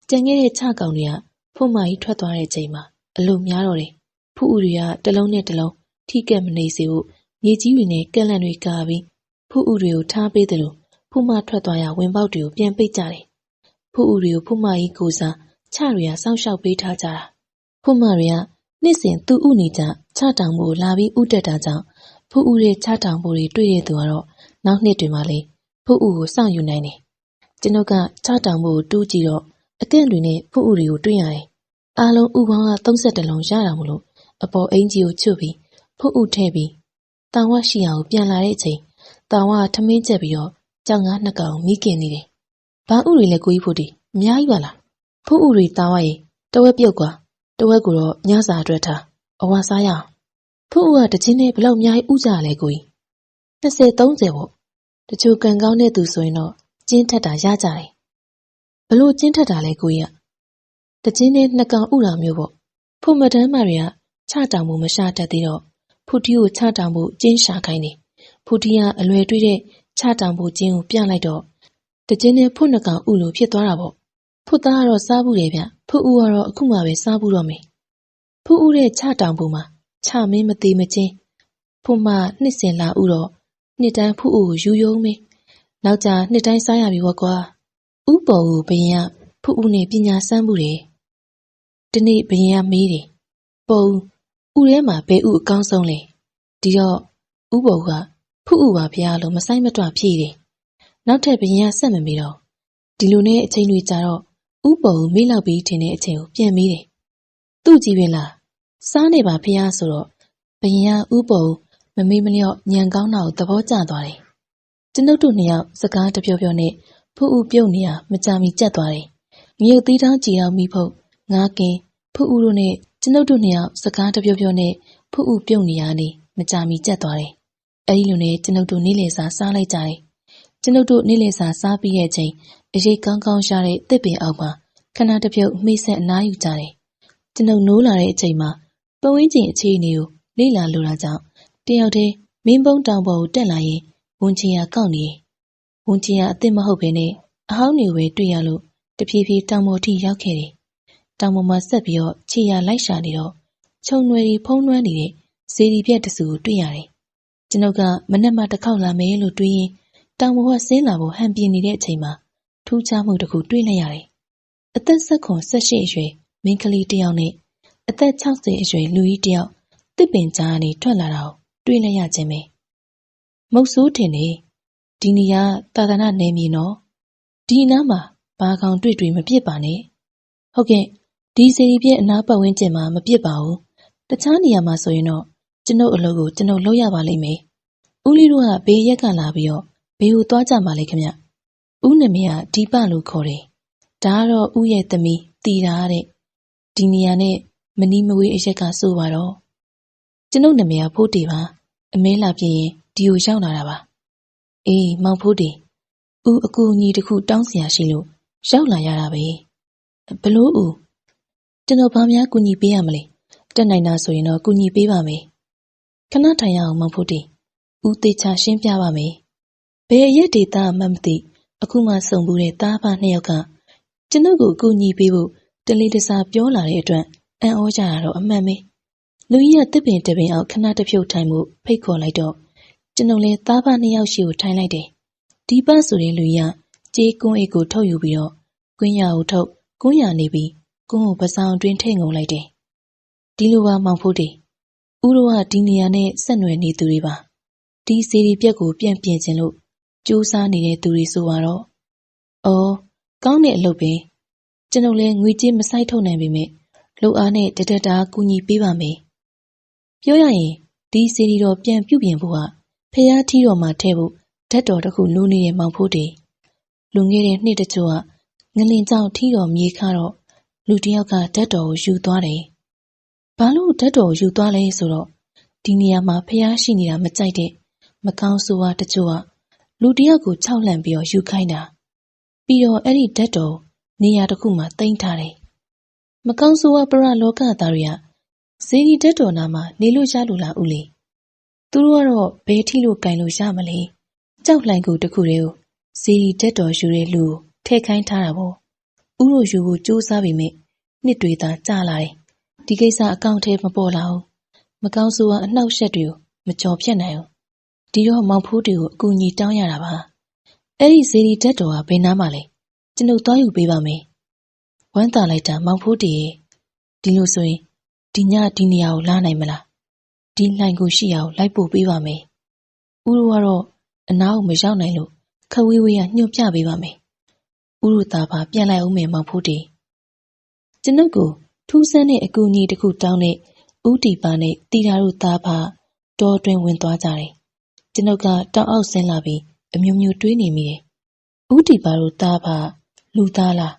ကြံခဲ့တဲ့ချကောင်တွေကဖုမကြီးထွက်သွားတဲ့ချိန်မှာအလုံများတော့တယ်ဖုဥတွေကတလုံးနဲ့တလုံးထိကက်မနေစေဖို့မြေကြီးတွေနဲ့ကက်လန့်တွေကာပြီးဖုဥတွေကိုထားပေးတယ်လို့ဖုမထွက်သွားရဝင်ပေါက်တွေကိုပြန်ပိတ်ကြတယ်ဖုဥတွေကိုဖုမကြီးကိုစားချတွေကစောင့်ရှောက်ပေးထားကြတာဖုမတွေကနေ့စဉ်သူ့ဥနေကြချတောင်မို့လာပြီးဥတက်တာကြောင့်ဖုဥရဲ့ချတောင်မို့တွေတွေ့တဲ့သူကတော့နောက်နှစ်တွေမှာလေဖုဥကိုစောင့်ယူနိုင်တယ်ကျွန်ုပ်ကချတောင်မို့တူးကြည့်တော့အကန့်တွေနဲ့ဖုဥတွေကိုတွေ့ရတယ်အားလုံးဥပေါင်းက32လုံးရတာမို့လို့အပေါ်အင်ကြီးကိုချွတ်ပြီးဖုဥထည့်ပြီးတောင်ဝရှိအောင်ပြန်လာတဲ့အချိန်တောင်ဝထမင်းချက်ပြီးတော့ကြောင်ငါးနှစ်ကောင်မိခင်နေတယ်ဘာဥတွေလဲကိုကြီးဖို့ဒီအများကြီးပါလားဖုဥတွေတောင်ဝရေတဝက်ပြုတ်ကွာတဝက်ကိုတော့ညစာအတွက်ထားအဝါစားရအောင်ဖုဥကတချင်းနဲ့ဘလောက်အများကြီးဥကြလဲကိုကြီး20-30ပေါ့တချို့ကန်ကောင်းတဲ့သူဆိုရင်တော့ကျင်းထက်တာရကြတယ်ဘလို့ကျင်းထက်တာလဲကိုကြီးကတချင်းနဲ့2ကောင်ဥတာမျိုးပေါ့ဖုမတန်းမတွေကချတောင်မှုမရှာတတ်သေးတော့ဖုတီကိုချတောင်မှုကျင်းရှာခိုင်းတယ်ဖုတီကအလွယ်တွေ့တဲ့ချတောင်မှုကျင်းကိုပြလိုက်တော့တချင်းနဲ့ဖု2ကောင်ဥလိုဖြစ်သွားတာပေါ့ဖုသားကတော့စားဘူးလေဗျဖုဥကတော့အခုမှပဲစားဘူးတော့မယ်ဖုဥတဲ့ချတောင်မှုမှာချမင်းမသေးမချင်းဖုမနှစ်စင်လာဥတော့နှစ်တိုင်းဖုဥကိုယူယုံမင်းနောက်ကြနှစ်တိုင်းစားရပြီဝကွာဥပေါ်ကိုဘယင်ကဖုဥနဲ့ပညာစမ်းမှုတယ်ဒီနေ့ဘယင်ကမေးတယ်ပေါ်ဥထဲမှာဘဲဥအကောင်းဆုံးလေဒီတော့ဥပေါ်ကဖုဥပါဗျာလို့မဆိုင်မတွဖြေတယ်နောက်ထပ်ဘယင်ကဆက်မမေးတော့ဒီလိုနဲ့အချိန်တွေကြာတော့ဥပေါ်ကိုမေးလောက်ပြီးထင်တဲ့အချိန်ကိုပြန်မေးတယ်သူ့ကြည့်ပင်လားစားနေပါဖေဆိုတော့ဘယင်ကဥပေါ်မမေးမလျော့ညံကောင်းတာကိုသဘောကျသွားတယ်ကျွန်ုပ်တို့2ယောက်စကားတပြောပြောနဲ့ဖုဥပြုတ်နေရမကြမီကြက်သွားတယ်ငရုတ်သီးတောင်းကြည်အောင်မိဖို့ငါးကင်ဖုဥတို့နဲ့ကျွန်ုပ်တို့2ယောက်စကားတပြောပြောနဲ့ဖုဥပြုတ်နေရနေမကြမီကြက်သွားတယ်အဲဒီလိုနဲ့ကျွန်ုပ်တို့နေ့လည်စာစားလိုက်ကြတယ်ကျွန်ုပ်တို့နေ့လည်စာစားပြီးရဲ့ချိန်အရေးကောင်းကောင်းရှာတဲ့တစ်ပင်အောက်မှာခဏတပြုတ်မိဆက်အနားယူကြတယ်ကျွန်ုပ်နိုးလာတဲ့အချိန်မှာပဝင်းကျင်အခြေအနေကိုလေ့လာလိုတာကြောင့်တယောက်တည်းမင်းပုံးတောင်ပေါ်ကိုတက်လာရင်ဝန်ချင်ရကောက်နေဝန်ချင်ရအစ်စ်မဟုတ်ဘဲနဲ့အဟောင်းတွေပဲတွေ့ရလို့တဖြည်းဖြည်းတောင်ပေါ်ထိရောက်ခဲ့တယ်တောင်ပေါ်မှာဆက်ပြီးတော့ခြေရလိုက်ရှာနေတော့ခြုံနွယ်တွေဖုံးလွှမ်းနေတဲ့ဇေဒီပြက်တစုကိုတွေ့ရတယ်ကျွန်ုပ်ကမနက်မှတစ်ခေါက်လာမယ်လို့တွေးရင်တောင်ပေါ်ကဆင်းလာဖို့ဟန်ပြင်းနေတဲ့အချိန်မှာထူးခြားမှုတစ်ခုတွေ့လိုက်ရတယ်အသက်18အရွယ်မိန်းကလေးတစ်ယောက်နဲ့အသက်60အရွယ်လူကြီးတစ်ယောက်တစ်ပင်ကြားကနေထွက်လာတာကိုတွေ့လိုက်ရခြင်းပဲမုတ်ဆိုးထင်နေဒီနေရာသာသနာနယ်မြေနော်ဒီအနားမှာဘာကောင်တွေ့မပြစ်ပါနဲ့ဟုတ်ကဲ့ဒီစီရီပြည့်အနားပတ်ဝန်းကျင်မှာမပြစ်ပါဘူး တခြားနေရာမှာဆိုရင်တော့ကျွန်ုပ်အလုပ်ကိုကျွန်ုပ်လုပ်ရပါလိမ့်မယ်။ဦးလေးတို့ကဘေးရက်ကလာပြီးတော့ဘေးကိုသွားကြပါလေခင်ဗျ။ဦးနာမည်ကဒီပလို့ခေါ်တယ်။ဒါကတော့ဦးရဲ့သမီးတီတာတဲ့။ဒီနေရာနဲ့မနီးမဝေးအရက်ကဆိုပါတော့။ကျွန်ုပ်နာမည်ကဖိုးတေပါ။အမဲလာပြင်းရင်ဒီကိုရောက်လာတာပါ။အေးမောင်ဖိုးတေဦးအကူအညီတစ်ခုတောင်းစရာရှိလို့ရောက်လာရတာပဲ။ဘလို့ဦးကျွန်တော်ဘာများကူညီပေးရမလဲ။တက်နိုင်တာဆိုရင်တော့ကူညီပေးပါမယ်။ခဏထိုင်ရအောင်မောင်ဖိုးတေဦးသေးချာရှင်းပြပါမယ်။ဘယ်အရက်ဒေတာမှမသိအခုမှစုံဘူးတဲ့သားဖနှစ်ယောက်ကကျွန်ုပ်ကိုကူညီပေးဖို့တလေးတစားပြောလာတဲ့အတွက်အံ့ဩကြတာတော့အမှန်ပဲ။လူကြီးကတစ်ပင်တစ်ပင်အောင်ခဏတစ်ဖြုတ်ထိုင်မှုဖိတ်ခေါ်လိုက်တော့ကျွန်ုပ်လည်းသားဖနှစ်ယောက်ရှိကိုထိုင်လိုက်တယ်။ဒီပတ်ဆိုတဲ့လူကြီးကကြေးကွန်းအိတ်ကိုထုတ်ယူပြီးတော့ကွင်းရကိုထုတ်ကွန်းရနေပြီးကွန်းကိုပစောင်တွင်ထိန်ကုန်လိုက်တယ်။ဒီလိုပါမောင်ဖိုးတေဦးတို့ကဒီနေရာနဲ့ဆက်နွယ်နေသူတွေပါ။ဒီစီရီပြက်ကိုပြန်ပြင်ခြင်းလို့ကြိုးစားနေတဲ့သူတွေဆိုပါတော့။အော်ကောင်းတဲ့အလုပ်ပဲ။ကျွန်ုပ်လည်းငွေကြေးမစိုက်ထုတ်နိုင်ပေမဲ့လှုပ်အားနဲ့တဒက်တာကူညီပေးပါမယ်။ပြောရရင်ဒီစီရီတော်ပြန်ပြုပြင်ဖို့ကဖျားထီးတော်မှာထဲဖို့ဓာတ်တော်တစ်ခုလိုနေတဲ့မောင်ဖိုးတေလွန်ခဲ့တဲ့နှစ်တချို့ကငလင်ကြောင့်ထီးတော်မြေခါတော့လူတစ်ယောက်ကဓာတ်တော်ကိုယူသွားတယ်။ဘာလို့ဓာတ်တော်ကိုယူသွားလဲဆိုတော့ဒီနေရာမှာဖျားရှိနေတာမကြိုက်တဲ့မကောင်းဆိုးဝါးတချို့ကလူတစ်ယောက်ကိုခြောက်လှန့်ပြီးတော့ယူခိုင်းတာပြီးတော့အဲ့ဒီဓာတ်တော်နေရာတစ်ခုမှာတိမ့်ထားတယ်။မကောင်းဆိုးဝါးပရလောကသားတွေကဇေဒီဓာတ်တော်နာမှာနေလို့ရလို့လားဦးလေး။သူတို့ကတော့ဘယ်ထိလို့ကင်လို့ရမလဲ။ကြောက်လှိုင်ကူတစ်ခုတည်းကိုဇေဒီဓာတ်တော်ယူတဲ့လူကိုထည့်ခိုင်းထားတာပေါ့။ဦးတို့ယူဖို့ကြိုးစားပေမဲ့နှစ်တွေသာကြာလာတယ်။ဒီကိစ္စအကောင့်ထဲမပေါ်လာဘူး။မကောင်းဆိုးဝါးအနှောက်အယှက်တွေကိုမကြော်ဖြတ်နိုင်ဘူး။ဒီတော့မောင်ဖိုးတွေကိုအကူအညီတောင်းရတာပါ။အဲ့ဒီဇေဒီဓာတ်တော်ကဘယ်နားမှာလဲ။ကျွန်ုပ်သွားယူပေးပါမယ်။ဝမ်းသာလိုက်တာမောင်ဖိုးတေရဲ့ဒီလိုဆိုရင်ဒီညဒီနေရာကိုလာနိုင်မလား။ဒီလှိုင်ကိုရှိအောင်လိုက်ပို့ပေးပါမယ်။ဦးတို့ကတော့အနားကိုမရောက်နိုင်လို့ခဝေးဝေးကညွှန်ပြပေးပါမယ်။ဦးတို့သားပါပြန်လိုက်အောင်မယ်မောင်ဖိုးတေကျွန်ုပ်ကိုထူးဆန်းတဲ့အကူအညီတစ်ခုတောင်းတဲ့ဦးတီပါနဲ့တီတာတို့သားဖတောတွင်ဝင်သွားကြတယ်။ကျွန်ုပ်ကတောင်အောက်ဆင်းလာပြီးအမျိုးမျိုးတွေးနေမိတယ်။ဦးတီပါတို့သားဖလူသားလား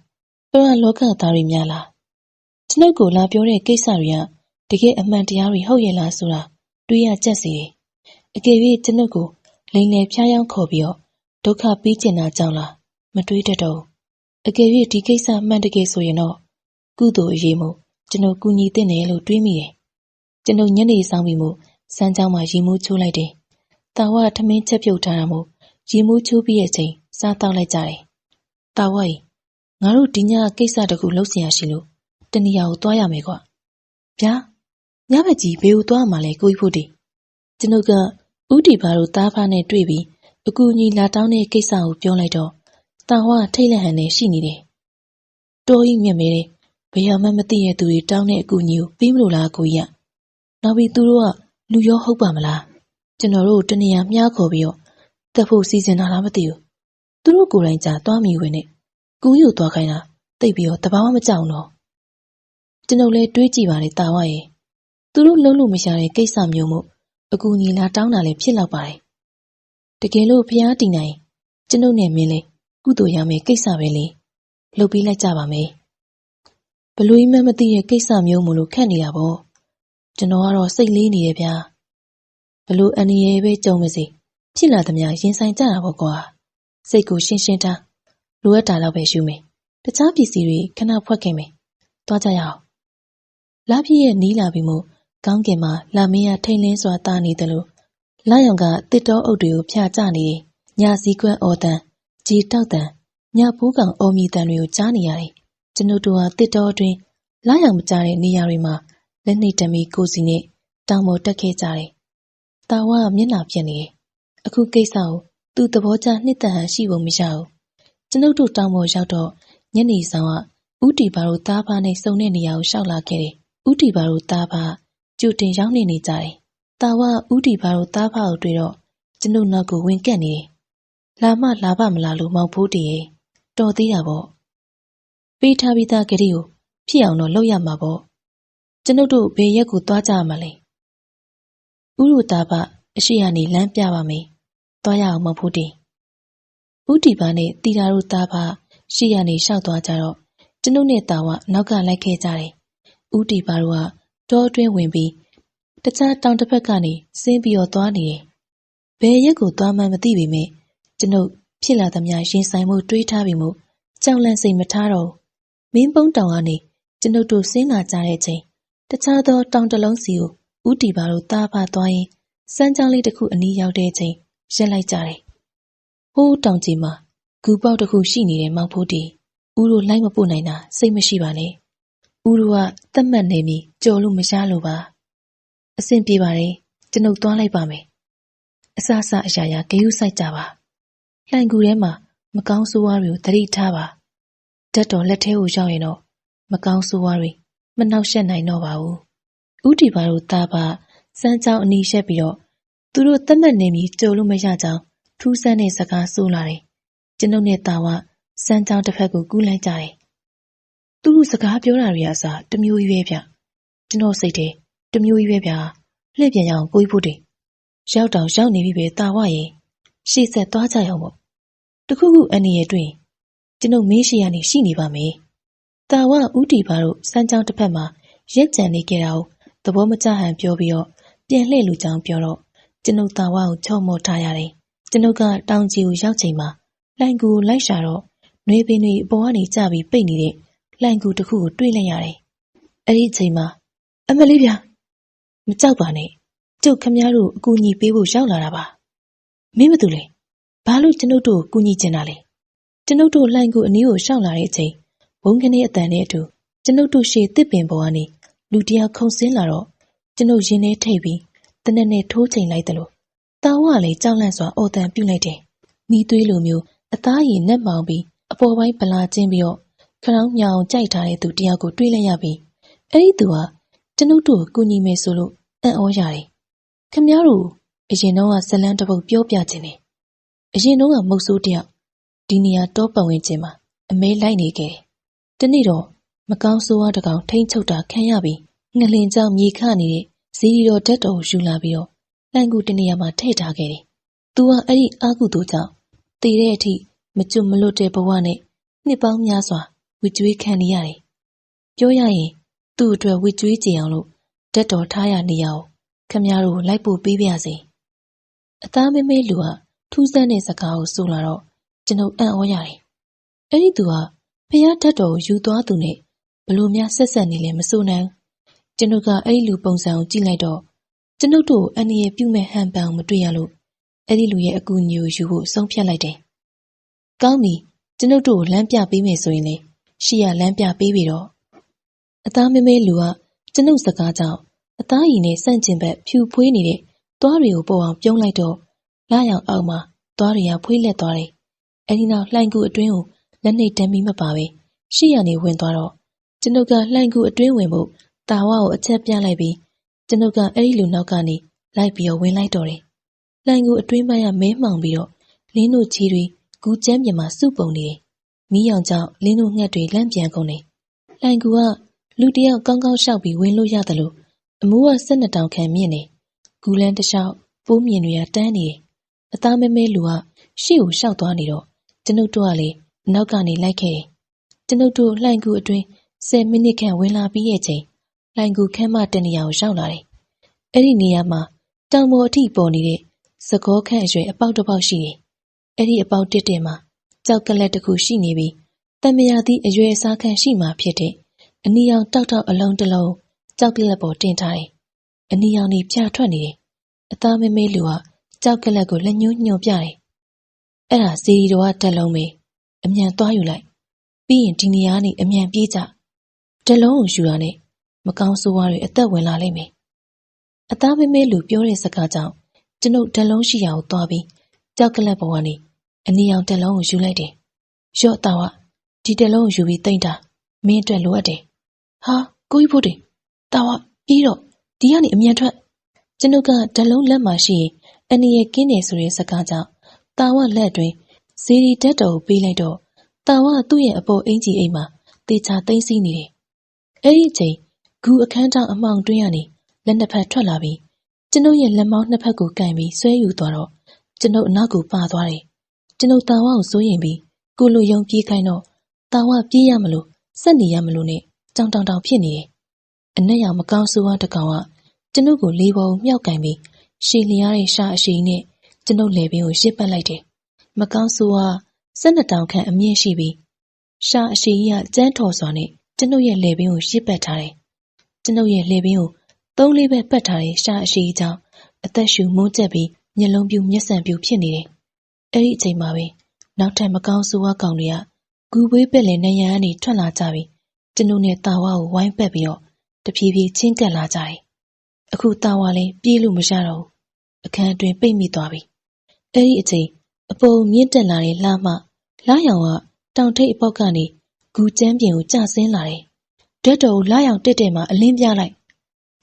ပရလောကသားတွေများလားကျွန်ုပ်ကိုလာပြောတဲ့ကိစ္စတွေကတကယ်အမှန်တရားတွေဟုတ်ရဲ့လားဆိုတာတွေးရကြက်စီတယ်။အကယ်၍ကျွန်ုပ်ကိုလိန်လေဖျားယောင်းခေါ်ပြီးတော့ဒုက္ခပေးကျင်တာကြောင့်လားမတွေးတတ်တော့အကယ်၍ဒီကိစ္စမှန်တကယ်ဆိုရင်တော့ကုသိုလ်အရေးမို့ကျွန်တော်ကူညီသင့်တယ်လို့တွေးမိတယ်။ကျွန်တော်ညနေဆောင်ပြီးမို့စမ်းကြောင်းမှာရေမိုးချိုးလိုက်တယ်။တာဝထမင်းချက်ပြုတ်ထားတာမို့ရေမိုးချိုးပြီးရဲ့ချိန်စားတောက်လိုက်ကြတယ်။တာဝရေငါတို့ဒီညကိစ္စတခုလုပ်စရာရှိလို့တနေရာကိုသွားရမယ်ကွာ။ဗျာညဘက်ကြီးဘေးကိုသွားမှလဲကိုကြီးဖို့တေကျွန်ုပ်ကဦးတီပါတို့သားဖားနဲ့တွေ့ပြီးအကူအညီလာတောင်းတဲ့ကိစ္စကိုပြောလိုက်တော့တာဝထိတ်လန့်ဟန်နဲ့ရှိနေတယ်။တော်ကြီးမြက်မဲတယ်ဘယ်မှမသိတဲ့သူတွေတောင်းတဲ့အကူအညီကိုပေးမလို့လားကိုကြီးကနောက်ပြီးသူတို့ကလူရောဟုတ်ပါမလားကျွန်တော်တို့တနေရာမြားခေါ်ပြီးတော့တက်ဖို့စီစဉ်တာလားမသိဘူးသူတို့ကိုယ်တိုင်ကြာသွားမိဝင်နဲ့ကူးယူသွားခိုင်းတာတိတ်ပြီးတော့တဘာမှမကြောက်တော့ကျွန်ုပ်လည်းတွေးကြည့်ပါလေတာဝရဲ့သူတို့လုံးလို့မရတဲ့ကိစ္စမျိုးမို့အကူအညီလာတောင်းတာလည်းဖြစ်တော့ပါတယ်တကယ်လို့ဖျားတည်နိုင်ကျွန်ုပ်နဲ့မင်းလေးကုသိုလ်ရမယ်ကိစ္စပဲလေလုပ်ပြီးလိုက်ကြပါမယ်ဘလူးမှမသိတဲ့ကိစ္စမျိုးမို့လို့ခက်နေတာပေါ့ကျွန်တော်ကတော့စိတ်လေးနေတယ်ဗျာဘလူးအန်ရီရဲ့ပဲကြုံမစီဖြစ်လာသမျှရင်ဆိုင်ကြတာပေါ့ကွာစိတ်ကိုရှင်းရှင်းထားလိုအပ်တာတော့ပဲရှုမယ်တခြားပစ္စည်းတွေခဏဖွက်ခဲ့မယ်သွားကြရအောင်လာပြည့်ရဲ့နီးလာပြီးမို့ကောင်းကင်မှာလာမင်းရထိန်လင်းစွာတာနေတယ်လို့လာရောင်ကတစ်တောအုပ်တွေကိုဖျာကျနေတယ်ညစည်းကွက်အော်တန်ကြီးတောက်တန်ညပိုးကောင်အော်မြည်တန်တွေကိုကြားနေရတယ်ကျွန်ုပ်တို့ဟာတစ်တောအတွင်းလာရောင်မကြတဲ့နေရာတွေမှာလက်နှိပ်တမီကိုစီနဲ့တောင်ပေါ်တက်ခဲ့ကြတယ်တာဝါမျက်နှာပြက်နေတယ်အခုကိစ္စကိုသူ့သဘောကျနှစ်သက်ဟန်ရှိဖို့မရဘူးကျွန်ုပ်တို့တောင်ပေါ်ရောက်တော့ညနေဆောင်ကဦးတီပါတို့သားဖားနဲ့စုံတဲ့နေရာကိုရှောက်လာခဲ့တယ်ဦးတီပါတို့သားဖားကြိုတင်ရောက်နေကြတယ်တာဝါဦးတီပါတို့သားဖားကိုတွေ့တော့ကျွန်ုပ်နောက်ကိုဝင်ကက်နေတယ်လာမလာပါမလားလို့မောင်ဖိုးတည်ရဲ့တော်သေးတာပေါ့ပေးထားပြီးသားကလေးကိုဖြစ်အောင်တော့လုပ်ရမှာပေါ့ ကျွန်ုပ်တို့ဘယ်ရက်ကိုသွားကြရမလဲ။ဥရုသားကအရှိရနေလမ်းပြပါမယ်။သွားရအောင်မဖို့တင်။ဥတီပါနဲ့တီတာတို့သားဖရှိရနေလျှောက်သွားကြတော့ကျွန်ုပ်နဲ့တာဝနောက်ကလိုက်ခဲ့ကြတယ်။ဥတီပါတို့ကတောအတွင်းဝင်ပြီးတခြားတောင်တစ်ဖက်ကနေဆင်းပြီးတော့သွားနေတယ်။ဘယ်ရက်ကိုသွားမှန်းမသိပေမဲ့ကျွန်ုပ်ဖြစ်လာသမျှရင်ဆိုင်မှုတွေးထားပြီးမှကြောက်လန့်စိတ်မထားတော့မင်းပုံးတောင်ကနေကျွန်ုပ်တို့ဆင်းလာကြတဲ့အချိန်တခြားသောတောင်တစ်လုံးစီကိုဥတီပါတို့သားဖသွားရင်စမ်းကြောင်းလေးတစ်ခုအနီးရောက်တဲ့အချိန်ရက်လိုက်ကြတယ်။ဟိုးတောင်ကြီးမှာဂူပေါက်တစ်ခုရှိနေတယ်မောင်ဖိုးတီ။ဥတို့လိုက်မပို့နိုင်တာစိတ်မရှိပါနဲ့။ဥတို့ကသတ်မှတ်နေပြီကြော်လို့မရလို့ပါ။အဆင်ပြေပါတယ်ကျွန်ုပ်သွားလိုက်ပါမယ်။အဆအဆအရာရာဂယုစိုက်ကြပါ။လှိုင်ကူထဲမှာမကောင်းဆိုးဝါးတွေကိုသတိထားပါ။ဓာတ်တော်လက်ထဲကိုရောက်ရင်တော့မကောင်းဆိုးဝါးတွေမနှောက်ယှက်နိုင်တော့ပါဘူး။ဥတီပါတို့သားဖစမ်းကြောင်းအနီးရှက်ပြီးတော့သူတို့သတ်မှတ်နေပြီကြော်လို့မရကြောင်းထူးဆန်းတဲ့စကားဆိုလာတယ်။ကျွန်ုပ်နဲ့တာဝစမ်းကြောင်းတစ်ဖက်ကိုကူးလိုက်ကြတယ်။သူတို့စကားပြောတာတွေအစားတမျိုးကြီးပဲဗျ။ကျွန်တော်စိတ်ထဲတမျိုးကြီးပဲဗျာ။လှည့်ပြန်ရအောင်ကိုကြီးဖို့တည်းရောက်တောင်ရောက်နေပြီပဲတာဝရဲ့ရှေ့ဆက်သွားကြရအောင်ပေါ့။တခုခုအနေရတွင်ကျွန်ုပ်မင်းရှိရနေရှိနေပါမယ်။တာဝဥတီပါတို့စမ်းကြောင်းတစ်ဖက်မှာရက်ကြံနေကြတာကိုသဘောမကျဟန်ပြောပြီးတော့ပြန်လှည့်လူကြောင်းပြောတော့ကျွန်ုပ်တာဝကိုချော့မော့ထားရတယ်။ကျွန်ုပ်ကတောင်ကြီးကိုရောက်ချိန်မှာလှိုင်ကူကိုလိုက်ရှာတော့နှွေးပင်တွေအပေါ်ကနေကျပြီးပိတ်နေတဲ့လှိုင်ကူတစ်ခုကိုတွေ့လိုက်ရတယ်။အဲ့ဒီအချိန်မှာအမလေးဗျာမကြောက်ပါနဲ့ကျုပ်ခမည်းတော်အကူအညီပေးဖို့ရောက်လာတာပါ။မင်းမတူလေဘာလို့ကျွန်ုပ်တို့ကူညီချင်တာလဲ။ကျွန်ုပ်တို့လှိုင်ကူအနီးကိုရှောက်လာတဲ့အချိန်ဘုံကနေအတန်နဲ့အတူကျွန်ုပ်တို့ရှေ့တစ်ပင်ပေါ်ကနေလူတယောက်ခုန်ဆင်းလာတော့ကျွန်ုပ်ရင်ထဲထိပ်ပြီးတနက်နဲ့ထိုးချိန်လိုက်တယ်လို့တာဝါလည်းကြောက်လန့်စွာအော်တန်ပြုတ်လိုက်တယ်။မိသွေးလိုမျိုးအသားရည်နဲ့မှောင်ပြီးအပေါ်ပိုင်းဗလာချင်းပြီးတော့ခရောင်းမြောင်ကြိုက်ထားတဲ့သူတယောက်ကိုတွေးလိုက်ရပြီးအဲ့ဒီသူကကျွန်ုပ်တို့ကူညီမယ်ဆိုလို့အံ့ဩရတယ်။ခမည်းတော်အရင်တော့ဇလန်းတစ်ပုတ်ပြောပြခြင်းတယ်။အရင်တော့မုတ်ဆိုးတယောက်ဒီနေရာတောပတ်ဝန်းကျင်မှာအမဲလိုက်နေခဲ့တယ်။ဒီနေ့တော့မကောင်းဆိုးဝါးတကောင်ထိမ့်ချုပ်တာခံရပြီးငလင်ကြောင်မြေခနေတဲ့ဇီရီတော်ဓာတ်တော်ကိုယူလာပြီးတော့လှိုင်ကူတနေရာမှာထည့်ထားခဲ့တယ်။သူကအဲ့ဒီအာကုသို့ကြောင့်တည်တဲ့အထိမကျွတ်မလွတ်တဲ့ဘဝနဲ့နှစ်ပေါင်းများစွာဝစ်ကြွေးခံနေရတယ်။ပြောရရင်သူ့အတွက်ဝစ်ကြွေးကြအောင်လို့ဓာတ်တော်ထားရနေရအောင်ခမည်းတော်လိုက်ပို့ပေးပါစေ။အသားမဲမဲလူကထူးဆန်းတဲ့စကားကိုဆိုလာတော့ကျွန်ုပ်အံ့ဩရတယ်။အဲ့ဒီသူကဖျားဓာတ်တော်ကိုယူသွားသူနဲ့ဘလို့များဆက်ဆက်နေလဲမဆိုနိုင်။ကျွန်ုပ်ကအဲ့ဒီလူပုံစံကိုကြည့်လိုက်တော့ကျွန်ုပ်တို့အန္တရာယ်ပြုမဲ့ဟန်ပန်ကိုမတွေ့ရလို့အဲ့ဒီလူရဲ့အကူအညီကိုယူဖို့ဆုံးဖြတ်လိုက်တယ်။ကောင်းပြီကျွန်ုပ်တို့ကိုလမ်းပြပေးမယ်ဆိုရင်လေရှီရလမ်းပြပေးပြီတော့အသားမဲမဲလူကကျွန်ုပ်စကားကြောင့်အသားရည်နဲ့ဆန့်ကျင်ဘက်ဖြူဖွေးနေတဲ့သွားတွေကိုပေါ်အောင်ပြုံးလိုက်တော့လာရောင်အောက်မှာသွားတွေကဖွေးလက်သွားတယ်။အဲဒီနောက်လှိုင်ကူအတွင်းကိုလက်နှိပ်တမ်းပြီးမပါပဲရှီရနေဝင်သွားတော့ကျွန်ုပ်ကလှိုင်ကူအတွင်းဝင်ဖို့တာဝါကိုအချက်ပြလိုက်ပြီးကျွန်ုပ်ကအဲ့ဒီလူနောက်ကနေလိုက်ပြီးတော့ဝင်လိုက်တော့တယ်။လှိုင်ကူအတွင်းပိုင်းကမဲမှောင်ပြီးတော့လင်းတို့ချီတွေဂူကျမ်းပြင်မှာစုပုံနေတယ်။မီးရောင်ကြောင့်လင်းတို့ငှက်တွေလန့်ပြန်ကုန်တယ်။လှိုင်ကူကလူတယောက်ကောင်းကောင်းရှောက်ပြီးဝင်လို့ရတယ်လို့အမိုးက12တောင်ခန့်မြင့်နေ။ဂူလန်းတစ်လျှောက်ပိုးမြင်တွေကတန်းနေတယ်။အသားမဲမဲလူကရှေ့ကိုရှောက်သွားနေတော့ကျွန်ုပ်တို့ကလည်းနောက်ကနေလိုက်ခဲ့တယ်။ကျွန်ုပ်တို့လှိုင်ကူအတွင်း10မိနစ်ခန့်ဝင်လာပြီးရဲ့ချိန်လှိုင်ကူခမ်းမတနေရာကိုရောက်လာတယ်။အဲ့ဒီနေရာမှာတောင်ပေါ်အထိပေါ်နေတဲ့စကောခန့်အရွယ်အပေါက်တစ်ပေါက်ရှိတယ်။အဲ့ဒီအပေါက်တစ်မှာကြောက်ကလက်တစ်ခုရှိနေပြီးတမယာသည့်အရွယ်အစားခန့်ရှိမှဖြစ်တဲ့အနီရောင်တောက်တောက်အလုံးတစ်လုံးကြောက်ကလက်ပေါ်တင်ထားတယ်။အနီရောင်တွေဖြာထွက်နေတယ်။အသားမဲမဲလူကကြောက်ကလက်ကိုလက်ညှိုးညွှန်ပြတယ်။အဲ့ဒါစီရီတော်ကတက်လုံးပဲအမြန်သွားယူလိုက်။ပြီးရင်ဒီနေရာကနေအမြန်ပြေးကြ။တက်လုံးကိုယူတာနဲ့မကောင်းဆိုးဝါးတွေအသက်ဝင်လာလိမ့်မယ်။အသားမဲမဲလူပြောတဲ့စကားကြောင့်ကျွန်ုပ်တက်လုံးရှိရာကိုသွားပြီးကြောက်ကလက်ပေါ်ကနေအနီရောင်တက်လုံးကိုယူလိုက်တယ်။ရော့တာဝဒီတက်လုံးကိုယူပြီးတိမ့်တာမင်းအတွက်လိုအပ်တယ်။ဟာကိုကြီးဖို့တယ်တာဝပြီးတော့ဒီကနေအမြန်ထွက်ကျွန်ုပ်ကတက်လုံးလက်မှာရှိရင်အနီရဲ့ကင်းတယ်ဆိုတဲ့စကားကြောင့်တာဝလက်တွင်ဇီရီတက်တော်ကိုပေးလိုက်တော့တာဝသူ့ရဲ့အပေါ်အင်ကြီးအိမ်မှာတေချာသိမ့်စီနေတယ်။အဲ့ဒီအချိန် ဂူအခန်းတောင်အမောင်တွင်းကနေလက်နှစ်ဖက်ထွက်လာပြီးကျွန်ုပ်ရဲ့လက်မောင်းနှစ်ဖက်ကိုကင်ပြီးဆွဲယူသွားတော့ကျွန်ုပ်အနောက်ကိုပါသွားတယ်ကျွန်ုပ်တာဝါကိုစိုးရင်ပြီးကိုလိုယုံပြေးခိုင်းတော့တာဝါပြေးရမလို့ဆက်နေရမလို့နဲ့ကြောင်တောင်တောင်ဖြစ်နေတယ်အနက်ရောင်မကောင်းဆိုးဝါးတစ်ကောင်ကကျွန်ုပ်ကိုလေးပေါ်ကိုမြောက်ကင်ပြီးရှည်လျားတဲ့ရှာအရှိနဲ့ကျွန်ုပ်လေပင်ကိုရစ်ပတ်လိုက်တယ်မကောင်းဆိုးဝါး12တောင်ခန့်အမြင့်ရှိပြီးရှာအရှိကြီးကကျန်းထော်စွာနဲ့ကျွန်ုပ်ရဲ့လေပင်ကိုရစ်ပတ်ထားတယ်ကျွန်ုပ်ရဲ့လေပင်ကို3-4ဘက်ပတ်ထားတဲ့ရှာအရှိကြီးကြောင့်အသက်ရှူမုန်းကျက်ပြီးမျက်လုံးပြူမျက်စံပြူဖြစ်နေတယ်အဲ့ဒီအချိန်မှာပဲနောက်ထပ်မကောင်းဆိုးဝါးကောင်တွေကဂူပွေးပက်လေနေရန်ကနေထွက်လာကြပြီးကျွန်ုပ်နဲ့တာဝါကိုဝိုင်းပက်ပြီးတော့တဖြည်းဖြည်းချင်းကပ်လာကြတယ်အခုတာဝါလည်းပြေးလို့မရတော့ဘူးအခန်းအတွင်းပိတ်မိသွားပြီအဲ့ဒီအချိန်အပေါ်မြင့်တက်လာတဲ့လှမလာရောင်ကတောင်ထိပ်အပေါက်ကနေဂူကျမ်းပြင်ကိုကျဆင်းလာတယ်ဓာတ်တော်ကိုလာရောင်တက်မှာအလင်းပြလိုက်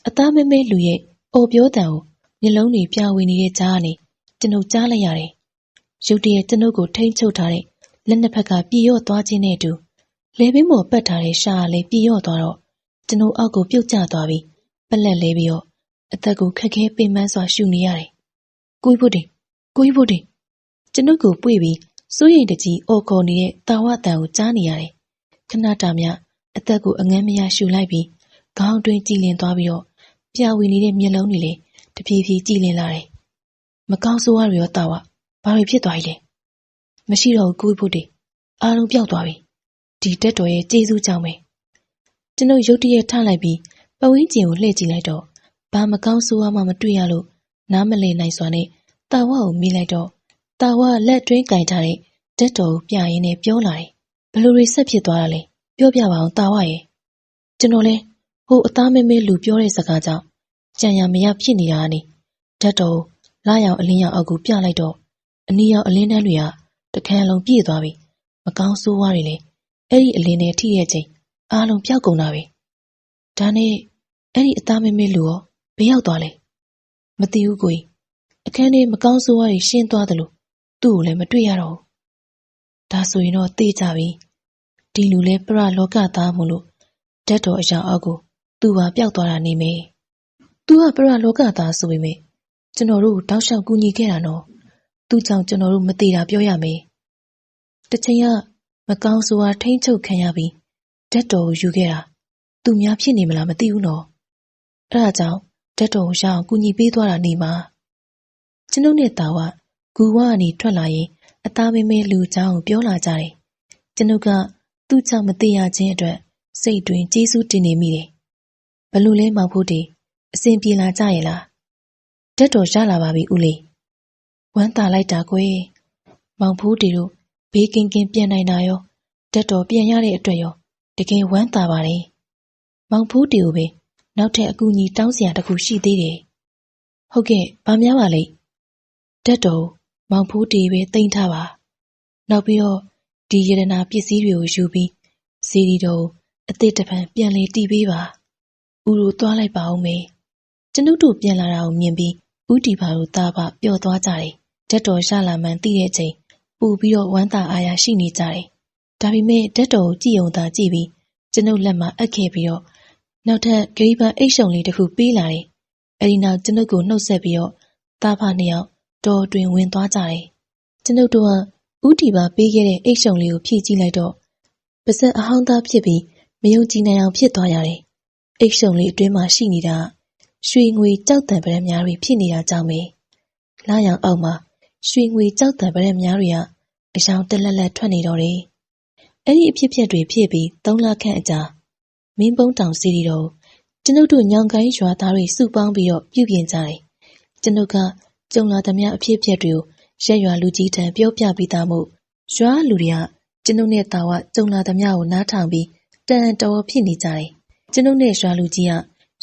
အသားမဲမဲလူရဲ့အော်ပြောတံကိုမျက်လုံးတွေပြဝေနေတဲ့ကြားကနေကျွန်ုပ်ကြားလိုက်ရတယ်ရုတ်တရက်ကျွန်ုပ်ကိုထိန်းချုပ်ထားတဲ့လက်နှစ်ဖက်ကပြေရော့သွားခြင်းနဲ့အတူလဲပင်ပေါ်ပတ်ထားတဲ့ရှားလည်းပြေရော့သွားတော့ကျွန်ုပ်အောက်ကိုပြုတ်ကျသွားပြီးပလက်လဲပြီးတော့အသက်ကိုခက်ခဲပိန်ပန်းစွာရှူနေရတယ်ကိုကြီးဖို့တင်ကျွန်ုပ်ကိုပွေပြီးစိုးရိမ်တကြီးအော်ခေါ်နေတဲ့တာဝတန်ကိုကြားနေရတယ်ခဏတာမြအသက်ကိုအငမ်းမရရှူလိုက်ပြီးခေါင်းတွင်းကြည်လင်သွားပြီးတော့ပြဝေနေတဲ့မျက်လုံးတွေလည်းတဖြည်းဖြည်းကြည်လင်လာတယ်မကောင်းဆိုးဝါးတွေရောတာဝဘာတွေဖြစ်သွားပြီလဲမရှိတော့ဘူးကိုကြီးဖို့တင်အားလုံးပျောက်သွားပြီဒီတက်တော်ရဲ့ကျေးဇူးကြောင့်ပဲကျွန်ုပ်ရုတ်တရက်ထလိုက်ပြီးပဝင်းကျင်ကိုလှည့်ကြည့်လိုက်တော့ဘာမကောင်းဆိုးဝါးမှမတွေ့ရလို့နားမလည်နိုင်စွာနဲ့တာဝါကိုမိလိုက်တော့တာဝါလက်တွင်းကင်ထားတဲ့တက်တော်ကိုပြရင်းနဲ့ပြောလာတယ်ဘလို့တွေဆက်ဖြစ်သွားတာလဲပြောပြပါအောင်တာဝါရဲ့ကျွန်တော်လဲဟိုအသားမဲမဲလူပြောတဲ့စကားကြောင့်ကြံရမရဖြစ်နေတာကနေဓာတ်တော်လာရောင်အလင်းရောင်အောက်ကိုပြလိုက်တော့အနီရောင်အလင်းတန်းတွေကတခန်းလုံးပြည့်သွားပြီမကောင်းဆိုးဝါးတွေလည်းအဲ့ဒီအလင်းနဲ့ထိရဲ့ချိန်အားလုံးပျောက်ကုန်တာပဲဒါနဲ့အဲ့ဒီအသားမဲမဲလူရောဘယ်ရောက်သွားလဲမသိဘူးကိုကြီးအခန်းထဲမကောင်းဆိုးဝါးတွေရှင်းသွားတယ်လို့သူ့ကိုလည်းမတွေ့ရတော့ဘူးဒါဆိုရင်တော့သိကြပြီဒီလူလဲပရလောကသားမို့လို့ဓာတ်တော်အရာအောက်ကိုသူ့ပါပျောက်သွားတာနေမယ်သူကပရလောကသားဆိုပေမဲ့ကျွန်တော်တို့တောက်လျှောက်ကူညီခဲ့တာနော်သူ့ကြောင့်ကျွန်တော်တို့မသေးတာပြောရမယ်တစ်ချိန်ကမကောင်းဆိုးဝါးထိမ့်ချုပ်ခံရပြီးဓာတ်တော်ကိုယူခဲ့တာသူများဖြစ်နေမလားမသိဘူးနော်အဲ့ဒါကြောင့်ဓာတ်တော်ကိုရအောင်ကူညီပေးသွားတာနေမှာကျွန်ုပ်နဲ့တာဝဂူဝကနေထွက်လာရင်အသားမဲမဲလူเจ้าကိုပြောလာကြတယ်ကျွန်ုပ်ကသူ့ကြောင့်မသေးရခြင်းအတွက်စိတ်တွင်ကျေးဇူးတင်နေမိတယ်ဘလို့လဲမောင်ဖို့တေအစဉ်ပြေလာကြရဲ့လားဓာတ်တော်ရလာပါပြီဦးလေးဝမ်းသာလိုက်တာကွယ်မောင်ဖိုးတီတို့ဘေးကင်းကင်းပြန်နိုင်တာရောဓာတ်တော်ပြန်ရတဲ့အတွက်ရောတကယ်ဝမ်းသာပါတယ်မောင်ဖိုးတီကိုပဲနောက်ထပ်အကူအညီတောင်းစရာတစ်ခုရှိသေးတယ်ဟုတ်ကဲ့ဘာများပါလိမ့်ဓာတ်တော်မောင်ဖိုးတီပဲတိမ့်ထားပါနောက်ပြီးတော့ဒီရတနာပစ္စည်းတွေကိုယူပြီးစီရီတော်အသစ်တစ်ဖန်ပြန်လေတီးပေးပါဦးတို့သွားလိုက်ပါဦးမယ်ကျွန်ုပ်တို့ပြန်လာတာကိုမြင်ပြီးဦးတီပါတို့သားပါပျော်သွားကြတယ်ဓာတ်တော်ရလာမှန်းသိတဲ့အချိန်ပူပြီးတော့ဝမ်းသာအားရရှိနေကြတယ်ဒါပေမဲ့ဓာတ်တော်ကိုကြည့်ုံသာကြည့်ပြီးကျွန်ုပ်လက်မှာအပ်ခဲ့ပြီးတော့နောက်ထပ်ဂရိပန်အိတ်ရှုံလေးတစ်ခုပေးလာတယ်အဲဒီနောက်ကျွန်ုပ်ကိုနှုတ်ဆက်ပြီးတော့သားဖနှစ်ယောက်တော်တွင်ဝင်သွားကြတယ်ကျွန်ုပ်တို့ကဦးတီပါပေးခဲ့တဲ့အိတ်ရှုံလေးကိုဖြည့်ကြည့်လိုက်တော့ပါဇက်အဟောင်းသားဖြစ်ပြီးမယုံကြည်နိုင်အောင်ဖြစ်သွားရတယ်အိတ်ရှုံလေးအတွင်းမှာရှိနေတာရွှေငွေကြောက်တံပရက်များတွေဖြစ်နေတာကြောင့်ပဲလာရောင်အောက်မှာရွှေငွေကြောက်တံပရက်များတွေကအယောင်တက်လက်လက်ထွက်နေတော့တယ်အဲ့ဒီအဖြစ်တွေဖြစ်ပြီး3 လခန့်အကြာမင်းပုံးတောင်စီရီတော်ကျွန်ုပ်တို့ညောင်ကိုင်းရွာသားတွေစုပေါင်းပြီးတော့ပြုပြင်ကြတယ်ကျွန်ုပ်ကကြုံလာသမျှအဖြစ်တွေကိုရက်ရွာလူကြီးထံပြောပြပြီးသားမို့ရွာလူတွေကကျွန်ုပ်နဲ့တာဝကြုံလာသမျှကိုနားထောင်ပြီးတန်တော်ဖြစ်နေကြတယ်ကျွန်ုပ်နဲ့ရွာလူကြီးက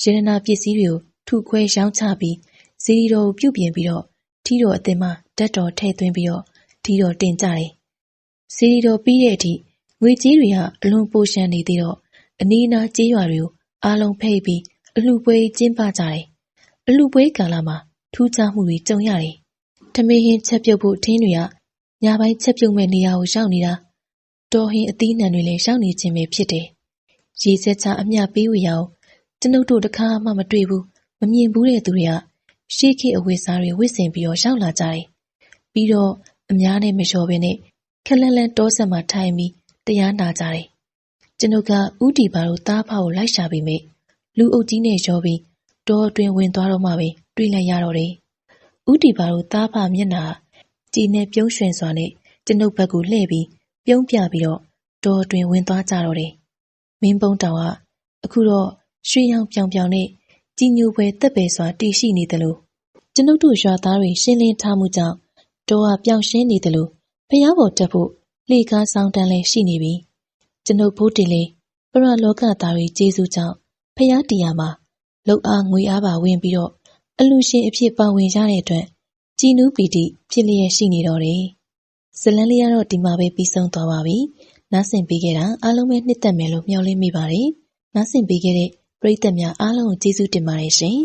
ရတနာပစ္စည်းတွေကိုထုခွဲရောင်းချပြီးစီရီတော်ကိုပြုပြင်ပြီးတော့ထီတော်အသင်းမှာဓာတ်တော်ထည့်သွင်းပြီးတော့ထီတော်တင်ကြတယ်စီရီတော်ပြီးတဲ့အထိငွေကြေးတွေကအလွန်ပိုရှမ်းနေသေးတော့အနီးအနားကျေးရွာတွေကိုအားလုံးဖိတ်ပြီးအလှပွဲကျင်းပကြတယ်အလှပွဲကာလမှာထူးခြားမှုတွေကြုံရတယ်ထမင်းဟင်းချက်ပြုတ်ဖို့ထင်းတွေကညပိုင်းချက်ပြုတ်မဲ့နေရာကိုရောက်နေတာတော်ဟင်းအသီးနှံတွေလည်းရောက်နေခြင်းပဲဖြစ်တယ်ရေစက်ချအမျှပေးဝေရအောင် ကျွန်ုပ်တို့တခါမှမတွေ့ဘူးမမြင်ဘူးတဲ့သူတွေကရှေးခေတ်အဝတ်စားတွေဝတ်ဆင်ပြီးတော့ရောက်လာကြတယ်။ပြီးတော့အများနဲ့မလျှော်ဘဲနဲ့ခက်လန့်လန့်တောဆက်မှာထိုင်ပြီးတရားနာကြတယ်။ကျွန်ုပ်ကဥတီပါတို့သားဖကိုလိုက်ရှာပြီးမိလူအုပ်ကြီးနဲ့ရောပြီးတောအတွင်းဝင်သွားတော့မှပဲတွေ့လိုက်ရတော့တယ်။ဥတီပါတို့သားဖမျက်နှာကြည်နဲ့ပြုံးရွှင်စွာနဲ့ကျွန်ုပ်ဘက်ကိုလှည့်ပြီးပြုံးပြပြီးတော့တောအတွင်းဝင်သွားကြတော့တယ်။မင်းပုံးတောင်ကအခုတော့ရွှေရောင်ပြောင်ပြောင်နဲ့ကြီးညိုပွဲတက်ပဲစွာတည်ရှိနေတယ်လို့ကျွန်ုပ်တို့ရွာသားတွေရှင်းလင်းထားမှုကြောင့်တောကပြောင်ရှင်းနေတယ်လို့ဖျားပေါ်တက်ဖို့လှေကားဆောင်တန်းလဲရှိနေပြီကျွန်ုပ်ဘိုးတင်လေပရလောကသားတွေကျေးဇူးကြောင့်ဖျားတရားမှာလှုပ်အားငွေအားပါဝင်ပြီးတော့အလူရှင်အဖြစ်ပါဝင်ရတဲ့အတွက်ကြည်နူးပီတိဖြစ်လျက်ရှိနေတော့တယ်ဇလန်းလေးကတော့ဒီမှာပဲပြီးဆုံးသွားပါပြီနားဆင်ပေးခဲ့တာအားလုံးပဲနှစ်သက်မယ်လို့မျှော်လင့်မိပါတယ်နားဆင်ပေးခဲ့တဲ့ပရိသတ်များအားလုံးကိုကျေးဇူးတင်ပါတယ်ရှင်